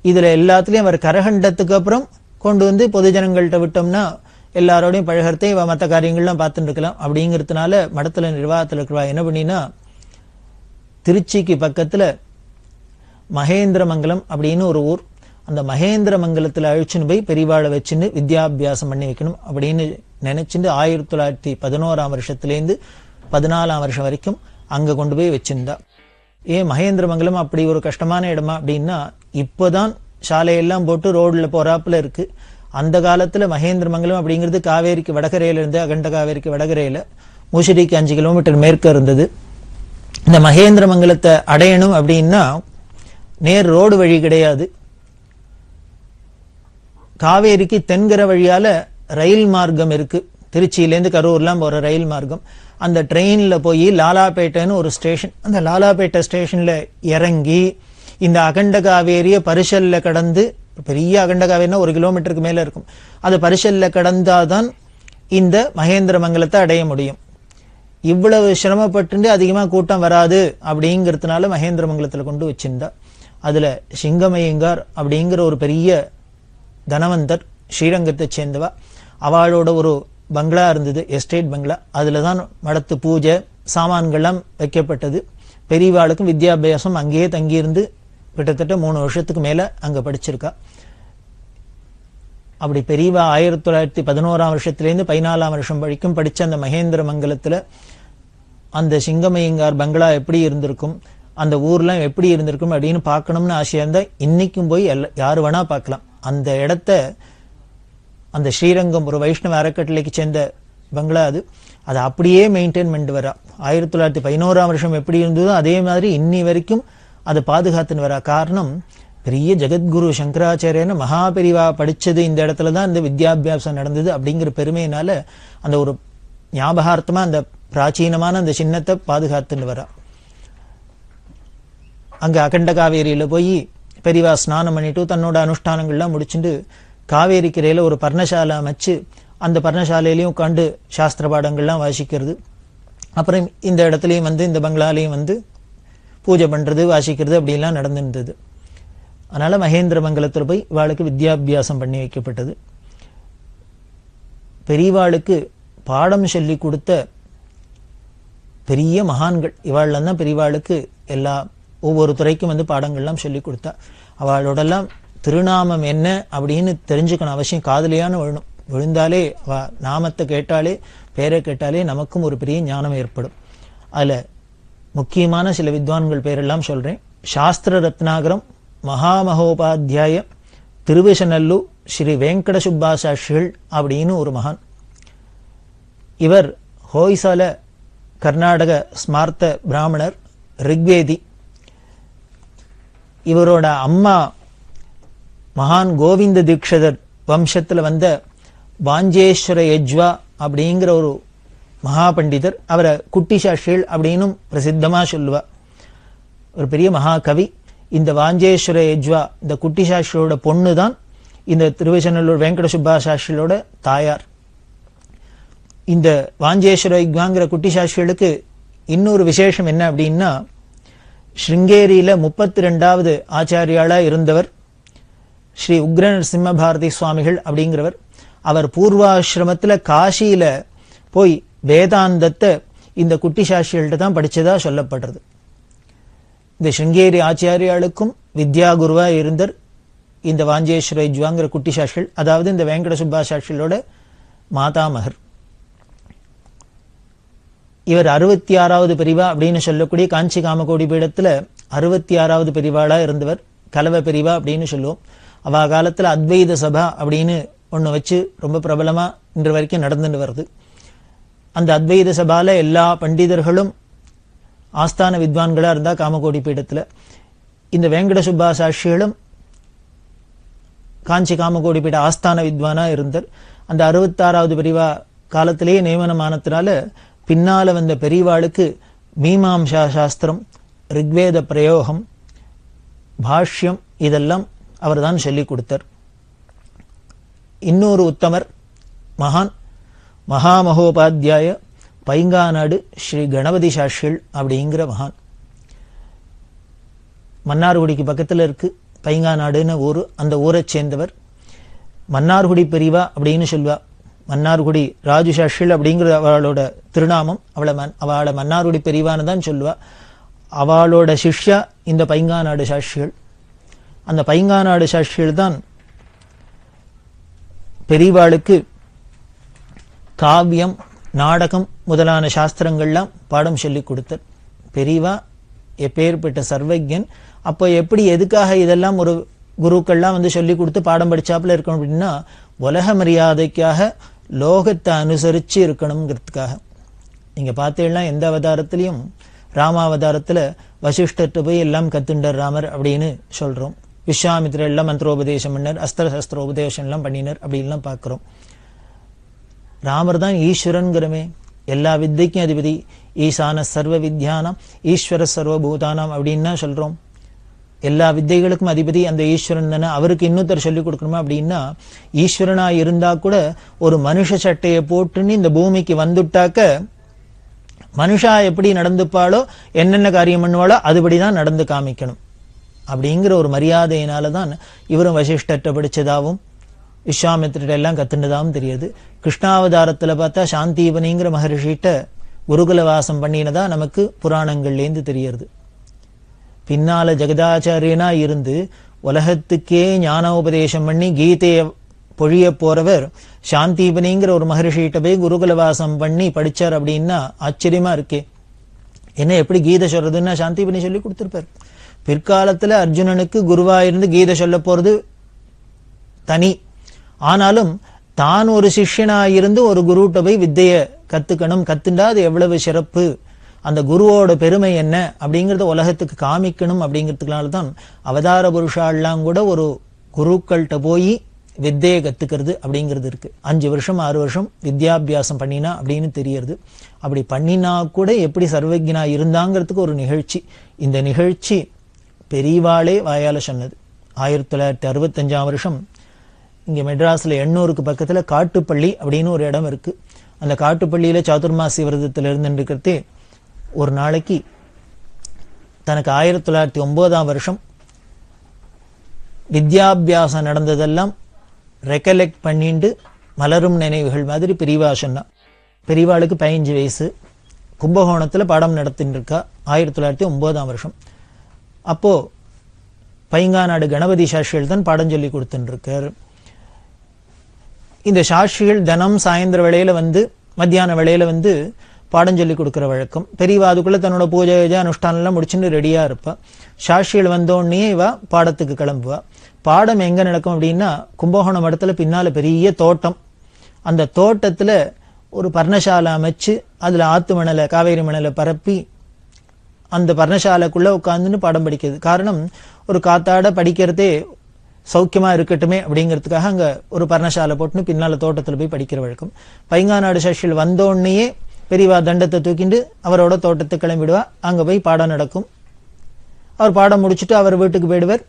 இதுல எல்லாத்துலயும் அவர் கரகண்டத்துக்கு அப்புறம் கொண்டு வந்து பொது ஜனங்கள்கிட்ட விட்டோம்னா எல்லாரோடையும் பழகிறதே இவ மற்ற காரியங்கள்லாம் பார்த்துட்டு இருக்கலாம். அப்படிங்கிறதுனால மடத்துல நிர்வாகத்தில் இருக்கிறவா என்ன பண்ணினா திருச்சிக்கு பக்கத்துல மகேந்திரமங்கலம் அப்படின்னு ஒரு ஊர், அந்த மகேந்திரமங்கலத்துல அழிச்சுன்னு போய் பெரியவாளை வச்சுன்னு வித்யாபியாசம் பண்ணி வைக்கணும் அப்படின்னு நினைச்சுட்டு 1911 வருஷத்துலேருந்து 14 வருஷம் வரைக்கும் அங்க கொண்டு போய் வச்சிருந்தா. ஏன் மகேந்திரமங்கலம் அப்படி ஒரு கஷ்டமான இடமா அப்படின்னா, இப்போதான் சாலையெல்லாம் போட்டு ரோட்ல போறாப்புல இருக்கு. அந்த காலத்துல மகேந்திரமங்கலம் அப்படிங்கிறது காவேரிக்கு வடகரையில இருந்து அகண்ட காவேரிக்கு வடகரையில முசிறிக்கு 5 கிலோமீட்டர் மேற்க இருந்தது. இந்த மகேந்திரமங்கலத்தை அடையணும் அப்படின்னா நேர் ரோடு வழி கிடையாது. காவேரிக்கு தென்கரை வழியால ரயில் மார்க்கம் இருக்கு, திருச்சியிலேருந்து கரூர்லாம் போற ரயில் மார்க்கம். அந்த ட்ரெயின்ல போய் லாலாப்பேட்டைன்னு ஒரு ஸ்டேஷன், அந்த லாலாப்பேட்டை ஸ்டேஷன்ல இறங்கி இந்த அகண்ட காவேரிய பரிசல்ல கடந்து, பெரிய அகண்ட காவேரினா 1 கிலோமீட்டருக்கு மேல இருக்கும், அது பரிசல்ல கடந்தாதான் இந்த மகேந்திரமங்கலத்தை அடைய முடியும். இவ்வளவு சிரமப்பட்டு அதிகமா கூட்டம் வராது அப்படிங்கிறதுனால மகேந்திரமங்கலத்துல கொண்டு வச்சிருந்தா. அதுல சிங்கமயங்கார் அப்படிங்கிற ஒரு பெரிய தனவந்தர், ஸ்ரீரங்கத்தை சேர்ந்தவா, அவளோட ஒரு பங்களா இருந்தது, எஸ்டேட் பங்களா. அதுலதான் மடத்து பூஜை சாமான்கள்லாம் வைக்கப்பட்டது. பெரியவாளுக்கும் வித்யாபியாசம் அங்கேயே தங்கியிருந்து கிட்டத்தட்ட 3 வருஷத்துக்கு மேல அங்க படிச்சிருக்கா. அப்படி பெரியவா 1911 வருஷத்திலேருந்து 14 வருஷம் வரைக்கும் படிச்ச அந்த மகேந்திரமங்கலத்துல அந்த சிங்கமயங்கார் பங்களா எப்படி இருந்திருக்கும், அந்த ஊர்லாம் எப்படி இருந்திருக்கும் அப்படின்னு பார்க்கணும்னு ஆசையா இருந்தா இன்னைக்கும் போய் யாரு வேணா பார்க்கலாம். அந்த இடத்த, அந்த ஸ்ரீரங்கம் ஒரு வைஷ்ணவ அறக்கட்டளைக்கு சேர்ந்த பங்களா அது, அதை அப்படியே மெயின்டைன் பண்ணிட்டு வரா. 1911 வருஷம் எப்படி இருந்ததோ அதே மாதிரி இன்னி வரைக்கும் அதை பாதுகாத்துன்னு வரா. காரணம், பெரிய ஜெகத்குரு சங்கராச்சாரியன்னு மகா பெரிவா படிச்சது இந்த இடத்துல தான் இந்த வித்யாபியாசம் நடந்தது அப்படிங்கிற பெருமையினால அந்த ஒரு ஞாபகார்த்தமா அந்த பிராச்சீனமான அந்த சின்னத்தை பாதுகாத்துன்னு வரா. அங்க அகண்ட காவேரியில போய் பெரியவா ஸ்நானம் பண்ணிட்டு தன்னோட அனுஷ்டானங்கள்லாம் முடிச்சுட்டு காவேரி கரையில ஒரு பர்ணசாலை அமைச்சு அந்த பர்ணசாலையிலையும் உட்காந்து சாஸ்திர பாடங்கள்லாம் வாசிக்கிறது. அப்புறம் இந்த இடத்துலையும் வந்து இந்த பங்களாலையும் வந்து பூஜை பண்றது வாசிக்கிறது அப்படிலாம் நடந்துருந்தது. அதனால மகேந்திரமங்கலத்தில் போய் இவாளுக்கு வித்யாபியாசம் பண்ணி வைக்கப்பட்டது. பெரியவாளுக்கு பாடம் சொல்லி கொடுத்த பெரிய மகான்கள் இவாள்லாம் தான் பெரியவாளுக்கு எல்லா ஒவ்வொரு துறைக்கும் வந்து பாடங்கள்லாம் சொல்லி கொடுத்தா. அவளோடெல்லாம் திருநாமம் என்ன அப்படின்னு தெரிஞ்சுக்கணும் அவசியம். காதலியான விழணும், விழுந்தாலே அவ நாமத்தை கேட்டாலே பேரை கேட்டாலே நமக்கும் ஒரு பெரிய ஞானம் ஏற்படும். அதுல முக்கியமான சில வித்வான்கள் பேரெல்லாம் சொல்றேன். சாஸ்திர ரத்னாகரம் மகாமகோபாத்தியாய திருவிசநல்லூர் ஸ்ரீ வெங்கட சுப்பாசாஸ்திரிகள் அப்படின்னு ஒரு மகான். இவர் ஹோய்சால கர்நாடக ஸ்மார்த்த பிராமணர், ரிக்வேதி. இவரோட அம்மா மகான் கோவிந்த தீக்ஷதர் வம்சத்துல வந்த வாஞ்சேஸ்வர யஜ்வா அப்படிங்கிற ஒரு மகா பண்டிதர். அவரை குட்டி சாஸ்திரிகள் அப்படின்னும் பிரசித்தமா சொல்லுவா. ஒரு பெரிய மகா கவி. இந்த வாஞ்சேஸ்வர யஜ்வா, இந்த குட்டி சாஸ்திரியோட பொண்ணு தான் இந்த திருவச்சநல்லூர் வெங்கட சுப்பா சாஸ்திரியோட தாயார். இந்த வாஞ்சேஸ்வர யஜ்வாங்கிற குட்டி சாஸ்திரிகளுக்கு இன்னொரு விசேஷம் என்ன அப்படின்னா, ஸ்ருங்கேரியில 32வது ஆச்சாரியாளா இருந்தவர் ஸ்ரீ உக்ர நரசிம்ம பாரதி சுவாமிகள் அப்படிங்கிறவர். அவர் பூர்வாசிரமத்துல காசியில போய் வேதாந்தத்தை இந்த குட்டி சாஸ்திரிகள்ட்ட தான் படிச்சதா சொல்லப்படுறது. இந்த ஸ்ருங்கேரி ஆச்சாரியாளுக்கும் வித்யா குருவா இருந்தார் இந்த வாஞ்சேஸ்வர யஜ்வாங்கிற குட்டி சாஸ்திரிகள். அதாவது இந்த வெங்கட சுப்பா சாஸ்திரிகளோட மாதாமகர். இவர் 66வது பிரிவா அப்படின்னு சொல்லக்கூடிய காஞ்சி காமகோடி பீடத்துல 66வது பிரிவாளா இருந்தவர். கலவ பிரிவா அப்படின்னு சொல்லுவோம். அவ காலத்துல அத்வைத சபா அப்படின்னு ஒண்ணு வச்சு ரொம்ப பிரபலமா இன்று வரைக்கும் நடந்துட்டு வருது. அந்த அத்வைத சபால எல்லா பண்டிதர்களும் ஆஸ்தான வித்வான்களா இருந்தா காமகோடி பீடத்துல. இந்த வெங்கட சுப்பா சாஸ்திரிகளும் காஞ்சி காமகோடி பீட ஆஸ்தான வித்வானா இருந்தார். அந்த 66வது பிரிவா காலத்திலேயே நியமனமானத்தினால பின்னால வந்த பெரியவாளுக்கு மீமாம்சா சாஸ்திரம், ரிக்வேத பிரயோகம், பாஷ்யம் இதெல்லாம் அவர் தான் சொல்லிக் கொடுத்தார். இன்னொரு உத்தமர் மகான் மகாமகோபாத்தியாய பைங்காநாடு ஸ்ரீ கணபதி சாஸ்திரிகள் அப்படிங்கிற மகான். மன்னார்குடிக்கு பக்கத்தில் இருக்கு பைங்காநாடுன்னு ஊர். அந்த ஊரை சேர்ந்தவர். மன்னார்குடி பெரியவா அப்படின்னு சொல்லுவா. மன்னார்குடி ராஜு சாஸ்திரிகள் அப்படிங்கிற அவளோட திருநாமம். அவளை மன்னார்குடி பெரியவான்னு தான் சொல்லுவா. அவளோட சிஷ்யா இந்த பைங்காநாடு சாஸ்திரிகள். அந்த பைங்காநாடு சாஸ்திரிகள் தான் பெரியவாளுக்கு காவியம், நாடகம் முதலான சாஸ்திரங்கள்லாம் பாடம் சொல்லி கொடுத்தார். பெரியவா எப்பேற்பட்ட சர்வஜன். அப்போ எப்படி எதுக்காக இதெல்லாம் ஒரு குருக்கள்லாம் வந்து சொல்லி கொடுத்து பாடம் படிச்சாப்புல இருக்கணும் அப்படின்னா, உலக மரியாதைக்காக, லோகத்தை அனுசரிச்சு இருக்கணுங்கிறதுக்காக. நீங்க பார்த்தீங்கன்னா எந்த அவதாரத்திலையும், ராமாவதாரத்துல வசிஷ்டர்கிட்ட போய் எல்லாம் கத்துண்டர் ராமர் அப்படின்னு சொல்றோம். விஸ்வாமித்திரர் எல்லாம் மந்திரோபதேசம் பண்ணார், அஸ்திர சஸ்திர உபதேசம் எல்லாம் பண்ணினார் அப்படின்லாம் பார்க்கிறோம். ராமர் தான் ஈஸ்வரன்கிறமே, எல்லா வித்தைக்கும் அதிபதி. ஈசான சர்வ வித்யானாம் ஈஸ்வர சர்வபூதானாம் அப்படின்னா சொல்றோம். எல்லா வித்தைகளுக்கும் அதிபதி அந்த ஈஸ்வரன் தானே. அவருக்கு இன்னொருத்தர் சொல்லிக் கொடுக்கணுமா அப்படின்னா, ஈஸ்வரனா இருந்தா கூட ஒரு மனுஷ சட்டையை போட்டுன்னு இந்த பூமிக்கு வந்துட்டாக்க, மனுஷா எப்படி நடந்துப்பாளோ, என்னென்ன காரியம் பண்ணுவாளோ அதுபடிதான் நடந்து காமிக்கணும் அப்படிங்கிற ஒரு மரியாதையினாலதான் இவரும் வசிஷ்டர்கிட்ட படிச்சதாவும் விஸ்வாமித்திரர் எல்லாம் கத்துனதாவும் தெரியுது. கிருஷ்ணாவதாரத்துல பார்த்தா சாந்தீபனிங்கிற மகர்ஷிட்ட குருகுல வாசம் பண்ணினதா நமக்கு புராணங்கள்லேருந்து தெரியறது. பின்னால ஜெகதாச்சாரியனா இருந்து உலகத்துக்கே ஞானோபதேசம் பண்ணி கீதையை பொழிய போறவர் சாந்தீபனிங்கிற ஒரு மகர்ஷிகிட்ட போய் குருகுல வாசம் பண்ணி படிச்சார் அப்படின்னா ஆச்சரியமா இருக்கே. என்ன எப்படி கீதை சொல்றதுன்னா சாந்தீபனி சொல்லி கொடுத்திருப்பார். பிற்காலத்துல அர்ஜுனனுக்கு குருவா இருந்து கீதை சொல்ல போறது தனி. ஆனாலும் தான் ஒரு சிஷ்யனா இருந்து ஒரு குருட்ட போய் வித்தைய கத்துக்கணும், கத்துண்டா அது எவ்வளவு சிறப்பு, அந்த குருவோட பெருமை என்ன அப்படிங்கறத உலகத்துக்கு காமிக்கணும் அப்படிங்கிறதுனால்தான் அவதார புருஷாலாம் கூட ஒரு குருக்கள்கிட்ட போய் வித்தையை கத்துக்கிறது அப்படிங்கிறது இருக்கு. 5 வருஷம் 6 வருஷம் வித்யாபியாசம் பண்ணினா அப்படின்னு தெரியறது. அப்படி பண்ணினா கூட எப்படி சர்வஜனா இருந்தாங்கிறதுக்கு ஒரு நிகழ்ச்சி. இந்த நிகழ்ச்சி பெரியவாளே வாயால சொன்னது. 1965ஆம் வருஷம் இங்க மெட்ராஸ்ல எண்ணூருக்கு பக்கத்துல காட்டுப்பள்ளி அப்படின்னு ஒரு இடம் இருக்கு. அந்த காட்டுப்பள்ளியில சாதுர்மாசி விரதத்துல இருந்துருக்கிறதே ஒரு நாளைக்கு தனக்கு 1909ஆம் வருஷம் வித்யாபியாசம் நடந்ததெல்லாம் ரெக்கலெக்ட் பண்ணிட்டு மலரும் நினைவுகள் மாதிரி பெரியவா சொன்னா. பெரியவாளுக்கு 15 வயசு. கும்பகோணத்துல பாடம் நடத்தின்னு இருக்கா 1909ஆம் வருஷம். அப்போ பைங்காநாடு கணபதி சாஸ்திரிகள் தான் பாடம் சொல்லி கொடுத்துட்டு இருக்காரு. இந்த சாஸ்திரிகள் தினம் சாயந்தர வேளையில வந்து மத்தியான வேளையில வந்து பாடம் சொல்லி கொடுக்குற வழக்கம். பெரியவா அதுக்குள்ள தன்னோட பூஜை அனுஷ்டானம் எல்லாம் முடிச்சுட்டு ரெடியா இருப்பா. சாஸ்திரிகள் வந்தோடனே இவா பாடத்துக்கு கிளம்புவா. பாடம் எங்க நடக்கும் அப்படின்னா, கும்பகோணம் இடத்துல பின்னால பெரிய தோட்டம். அந்த தோட்டத்துல ஒரு பர்ணசாலை அமைச்சு அதுல ஆத்து மணலை, காவேரி மணலை பரப்பி அந்த பர்ணசாலைக்குள்ள உட்கார்ந்துன்னு பாடம் படிக்கிறது. காரணம், ஒரு காத்தாட படிக்கிறதே சௌக்கியமா இருக்கட்டுமே அப்படிங்கிறதுக்காக அங்க ஒரு பர்ணசாலை போட்டுன்னு பின்னால தோட்டத்துல போய் படிக்கிற வழக்கம். பைங்காநாடு சாஸ்திரிகள் வந்தோடனேயே பெரியவா தண்டத்தை தூக்கிண்டு அவரோட தோட்டத்துக்கு கிளம்பிடுவா. அங்க போய் பாடம் நடக்கும். அவர் பாடம் முடிச்சுட்டு அவர் வீட்டுக்கு போயிடுவார்.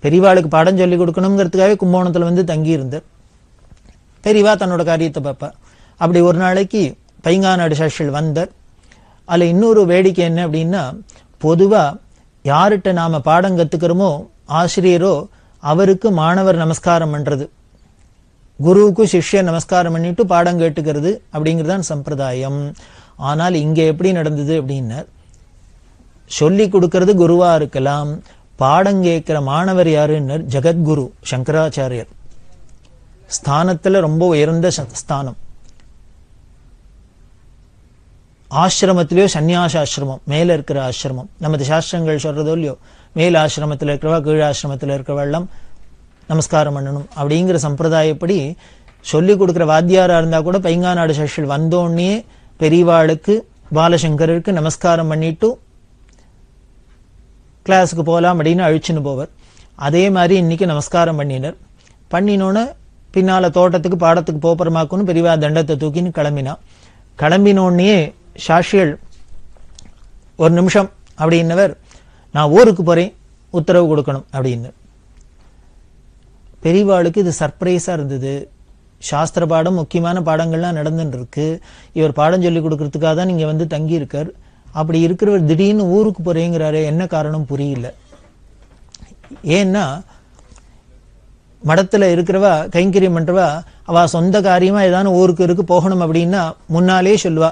பெரியவாளுக்கு பாடம் சொல்லி கொடுக்கணுங்கிறதுக்காகவே கும்பகோணத்துல வந்து தங்கி இருந்தார். பெரியவா தன்னோட காரியத்தை பார்ப்பா. அப்படி ஒரு நாளைக்கு பைங்காநாடு சாஸ்திரிகள் வந்தார். அதுல இன்னொரு வேடிக்கை என்ன அப்படின்னா, பொதுவா யார்கிட்ட நாம பாடம் கத்துக்கிறோமோ ஆசிரியரோ அவருக்கு மாணவர் நமஸ்காரம் பண்றது, குருவுக்கு சிஷ்யர் நமஸ்காரம் பண்ணிட்டு பாடம் கேட்டுக்கிறது அப்படிங்கிறதான் சம்பிரதாயம். ஆனால் இங்க எப்படி நடந்தது அப்படின்னா, சொல்லி கொடுக்கறது குருவா இருக்கலாம், பாடம் கேட்கிற மாணவர் யாருன்னு ஜெகத்குரு சங்கராச்சாரியர். ஸ்தானத்துல ரொம்ப உயர்ந்த ஸ்தானம். ஆசிரமத்திலேயோ சன்னியாசாசிரமம், மேல இருக்கிற ஆசிரமம். நமது சாஸ்திரங்கள் சொல்றதோ இல்லையோ, மேல் ஆசிரமத்தில் இருக்கிறவா கீழ் ஆசிரமத்தில் இருக்கிறவா எல்லாம் நமஸ்காரம் பண்ணணும் அப்படிங்கிற சம்பிரதாயப்படி சொல்லி கொடுக்குற வாத்தியாரா இருந்தா கூட பைங்காநாடு சாஸ்திரிகள் வந்தோடனே பெரியவாளுக்கு பாலசங்கருக்கு நமஸ்காரம் பண்ணிட்டு கிளாஸுக்கு போகலாம் அப்படின்னு அழிச்சுன்னு போவர். அதே மாதிரி இன்னைக்கு நமஸ்காரம் பண்ணினர். பண்ணினோன்னு பின்னால தோட்டத்துக்கு பாடத்துக்கு போறமாக்குன்னு பெரியவா தண்டத்தை தூக்கின்னு கிளம்பினா. கிளம்பினோடனே சாஸ்திரிகள் ஒரு நிமிஷம் அப்படின்னவர், நான் ஊருக்கு போறேன், உத்தரவு கொடுக்கணும் அப்படின்னு. பெரியவாளுக்கு இது சர்ப்ரைஸா இருந்தது. சாஸ்திர பாடம் முக்கியமான பாடங்கள்லாம் நடந்துட்டு இருக்கு. இவர் பாடம் சொல்லி கொடுக்கறதுக்காக தான் நீங்க வந்து தங்கி இருக்கார். அப்படி இருக்கிறவர் திடீர்னு ஊருக்கு போறேங்கிறாரு, என்ன காரணம் புரியல. ஏன்னா மடத்துல இருக்கிறவா, கைங்கரியம் பண்றவா, அவ சொந்த காரியமா ஏதாவது ஊருக்கு இருக்கு போகணும் அப்படின்னா முன்னாலே சொல்லுவா,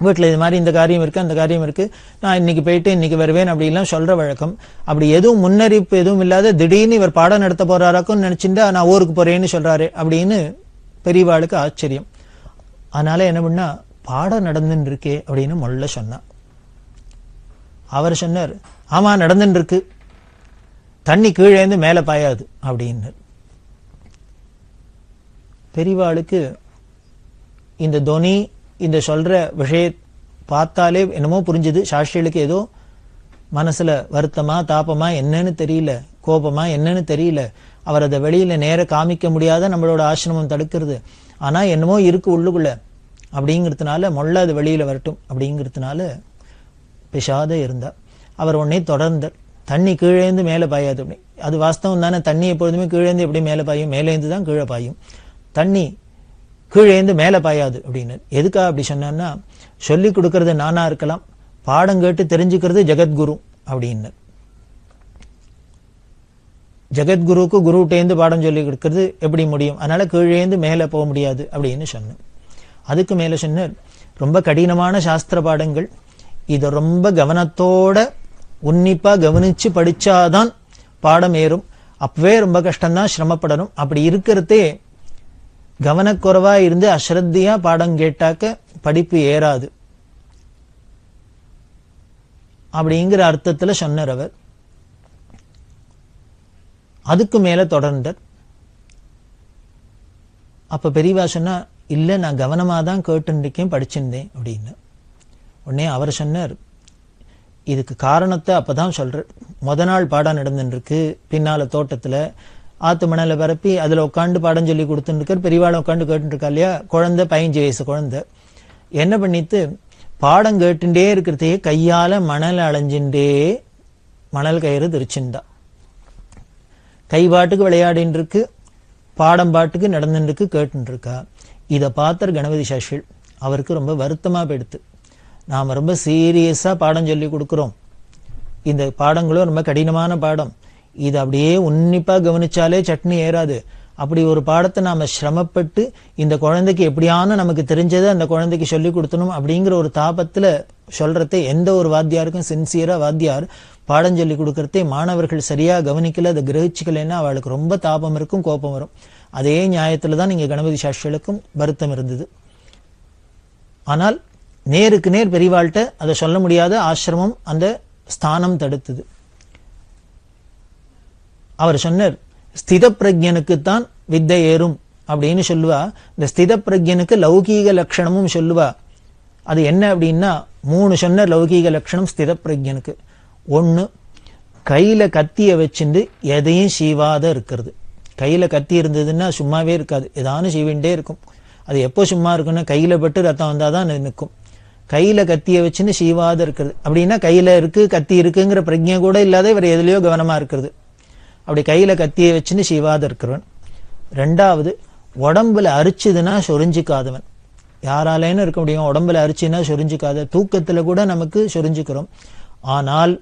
வீட்டில் இது மாதிரி இந்த காரியம் இருக்கு அந்த காரியம் இருக்கு, நான் இன்னைக்கு போயிட்டு இன்னைக்கு வருவேன் அப்படிலாம் சொல்ற வழக்கம். அப்படி எதுவும் முன்னறிப்பு எதுவும் இல்லாத திடீர்னு இவர் பாடம் நடத்த போறாராக்கும் நினைச்சுட்டா நான் ஊருக்கு போறேன்னு சொல்றாரு அப்படின்னு பெரியவாளுக்கு ஆச்சரியம். அதனால என்ன பண்ணா, பாடம் நடந்துன்னு இருக்கே அப்படின்னு முதல்ல சொன்னா. அவர் சொன்னார், ஆமா நடந்துன்னு இருக்கு, தண்ணி கீழே இருந்து மேல பாயாது அப்படின்னு. பெரியவாளுக்கு இந்த தொனி இந்த சொல்ற விஷய பார்த்தாலே என்னமோ புரிஞ்சுது. சாஸ்திரிகளுக்கு ஏதோ மனசுல வருத்தமா தாபமா என்னன்னு தெரியல, கோபமா என்னன்னு தெரியல. அவர் அதை வெளியில நேர காமிக்க முடியாத நம்மளோட ஆசிரமம் தடுக்கிறது. ஆனா என்னமோ இருக்கு உள்ளுக்குள்ள அப்படிங்கிறதுனால மொள்ள அது வெளியில வரட்டும் அப்படிங்கிறதுனால பிசாத இருந்தா. அவர் உடனே தொடர்ந்தார், தண்ணி கீழேந்து மேல பாயாது அப்படி. அது வாஸ்தவம் தானே, தண்ணி எப்பொழுதுமே கீழேந்து எப்படி மேல பாயும், மேலேந்து தான் கீழே பாயும், தண்ணி கீழேந்து மேல பாயாது அப்படின்னு. எதுக்கா அப்படி சொன்னா, சொல்லி கொடுக்கறது நானா இருக்கலாம், பாடம் கேட்டு தெரிஞ்சுக்கிறது ஜெகத்குரு அப்படின்னு. ஜெகத்குருக்கு குருட்டேந்து பாடம் சொல்லி கொடுக்கறது எப்படி முடியும், அதனால கீழேந்து மேல போக முடியாது அப்படின்னு சொன்னேன். அதுக்கு மேல சொன்ன, ரொம்ப கடினமான சாஸ்திர பாடங்கள், இதை ரொம்ப கவனத்தோட உன்னிப்பா கவனிச்சு படிச்சாதான் பாடம் ஏறும். அப்பவே ரொம்ப கஷ்டம்தான், சிரமப்படணும். அப்படி இருக்கிறதே கவனக்குறைவா இருந்து அஸ்ரத்தையா பாடம் கேட்டாக்க படிப்பு ஏறாது அப்படிங்கிற அர்த்தத்துல சொன்னார் அவர். அதுக்கு மேல தொடர்ந்தார். அப்ப பெரியவா சொன்னா, இல்ல நான் கவனமா தான் கேட்டுருக்கேன் படிச்சிருந்தேன் அப்படின்னு. உடனே அவர் சொன்னார், இதுக்கு காரணத்தை அப்பதான் சொல்ற. முத நாள் பாடம் நடந்துருக்கு, பின்னால தோட்டத்துல ஆத்து மணல பரப்பி அதுல உட்காந்து பாடம் சொல்லி கொடுத்துட்டு இருக்கார். பெரியவாளை உட்காந்து கேட்டு இருக்கா இல்லையா, குழந்தை 15 வயசு குழந்தை என்ன பண்ணிட்டு பாடம் கேட்டுட்டே இருக்கிறதையே கையால மணல் அலைஞ்சுட்டே மணல் கயிறு தெரிச்சுண்டா. கை பாட்டுக்கு விளையாடின்னு இருக்கு, பாடம் பாட்டுக்கு நடந்துட்டு இருக்கு, கேட்டு இருக்கா. இதை பார்த்தார் கணபதி சாஸ்திரி. அவருக்கு ரொம்ப வருத்தமா போயிடுத்து. நாம ரொம்ப சீரியஸா பாடம் சொல்லி கொடுக்கிறோம், இந்த பாடங்களும் ரொம்ப கடினமான பாடம், இது அப்படியே உன்னிப்பா கவனிச்சாலே சட்னி ஏறாது. அப்படி ஒரு பாடத்தை நாம சிரமப்பட்டு இந்த குழந்தைக்கு எப்படியான நமக்கு தெரிஞ்சதை அந்த குழந்தைக்கு சொல்லி கொடுத்தணும் அப்படிங்கிற ஒரு தாபத்துல சொல்றதே. எந்த ஒரு வாத்தியாருக்கும் சின்சியரா வாத்தியார் பாடம் சொல்லி கொடுக்கறதே மாணவர்கள் சரியா கவனிக்கல, அதை கிரகிச்சுக்கலைன்னா அவளுக்கு ரொம்ப தாபம் இருக்கும், கோபம் வரும். அதே நியாயத்துலதான் நீங்க கணபதி சாஸ்திரிகளுக்கும் வருத்தம் இருந்தது. ஆனால் நேருக்கு நேர் பெரியவாள்கிட்ட அதை சொல்ல முடியாத ஆசிரமம் அந்த ஸ்தானம் தடுத்தது. அவர் சொன்னார், ஸ்தித பிரஜனுக்குத்தான் வித்தை ஏறும் அப்படின்னு சொல்லுவா. இந்த ஸ்தித பிரஜனுக்கு லௌகீக லட்சணமும் சொல்லுவா. அது என்ன அப்படின்னா 3 சொன்ன லௌகீக லட்சணம் ஸ்தித பிரஜனுக்கு. 1, கையில கத்திய வச்சுட்டு எதையும் சீவாத இருக்கிறது. கையில கத்தி இருந்ததுன்னா சும்மாவே இருக்காது, ஏதானும் சீவிண்டே இருக்கும். அது எப்போ சும்மா இருக்குன்னா கையில பட்டு ரத்தம் வந்தாதான் நிற்கும். கையில கத்திய வச்சுன்னு சீவாத இருக்கிறது அப்படின்னா கையில இருக்கு கத்தி இருக்குங்கிற பிரஜை கூட இல்லாத இவர் எதுலயோ கவனமா இருக்கிறது. அப்படி கையில கத்தியை வச்சுன்னு சீவாத இருக்கிறவன். 2வது, உடம்புல அரிச்சுதுன்னா சொரிஞ்சிக்காதவன். யாராலேன்னு இருக்க முடியும், உடம்புல அரிச்சுன்னா சொரிஞ்சிக்காத. தூக்கத்துல கூட நமக்கு சொரிஞ்சுக்கிறோம், ஆனால்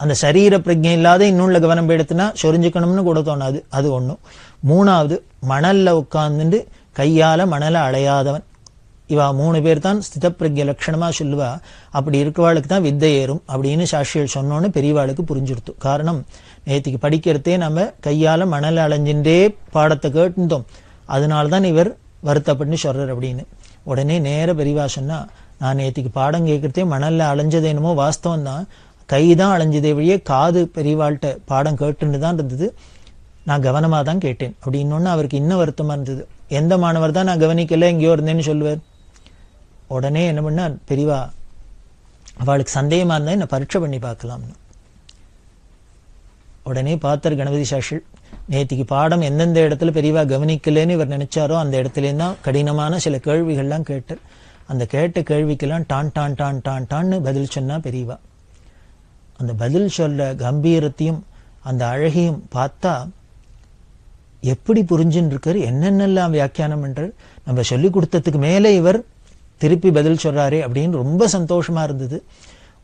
அந்த சரீர பிரஜை இல்லாத இன்னுள்ள கவனம் எடுத்துனா சொரிஞ்சுக்கணும்னு கூட தோணாது. அது 1. 3வது, மணல்ல உட்கார்ந்துட்டு கையால மணலை அலையாதவன். இவா 3 பேர் தான் ஸ்தித பிரஜை லட்சணமா சொல்லுவா. அப்படி இருக்கிறவாளுக்கு தான் வித்தை ஏறும் அப்படின்னு சாஸ்திரிகள் சொன்னோன்னு பெரியவாளுக்கு புரிஞ்சுடுத்து. காரணம், நேத்திக்கு படிக்கிறதே நம்ம கையால மணலை அலைஞ்சுட்டே பாடத்தை கேட்டுட்டோம், அதனால்தான் இவர் வருத்தப்பட்டு சொல்றார் அப்படின்னு. உடனே நேர பெரியவா சொன்னா, நான் நேத்திக்கு பாடம் கேட்கறதே மணல்ல அலைஞ்சது என்னமோ வாஸ்தவம் தான், கைதான் அலைஞ்சதே வழியே காது பெரியவாள்கிட்ட பாடம் கேட்டுன்னு தான் இருந்தது, நான் கவனமா தான் கேட்டேன் அப்படின்னு. அவருக்கு இன்னும் வருத்தமா இருந்தது. எந்த மாணவர் தான் நான் கவனிக்கல எங்கேயோ இருந்தேன்னு சொல்லுவார். உடனே என்ன பண்ணா, பெரியவா அவளுக்கு சந்தேகமா இருந்தா என்ன பரீட்சை பண்ணி பார்க்கலாம்னு. உடனே பார்த்தார் கணபதி சாஸ்திரி. நேத்திக்கு பாடம் எந்தெந்த இடத்துல பெரியவா கவனிக்கலன்னு இவர் நினைச்சாரோ அந்த இடத்துலேருந்து தான் கடினமான சில கேள்விகள்லாம் கேட்டார். அந்த கேட்ட கேள்விக்கெல்லாம் டான் டான் டான் டான் டான்னு பதில் சொன்னா பெரியவா. அந்த பதில் சொல்ல கம்பீரத்தையும் அந்த அழகையும் பார்த்தா எப்படி புரிஞ்சுன்னு இருக்காரு, என்னென்னலாம் வியாக்கியானம் பண்றாரு, நம்ம சொல்லி கொடுத்ததுக்கு மேலே இவர் திருப்பி பதில் சொல்றாரே அப்படின்னு ரொம்ப சந்தோஷமா இருந்தது.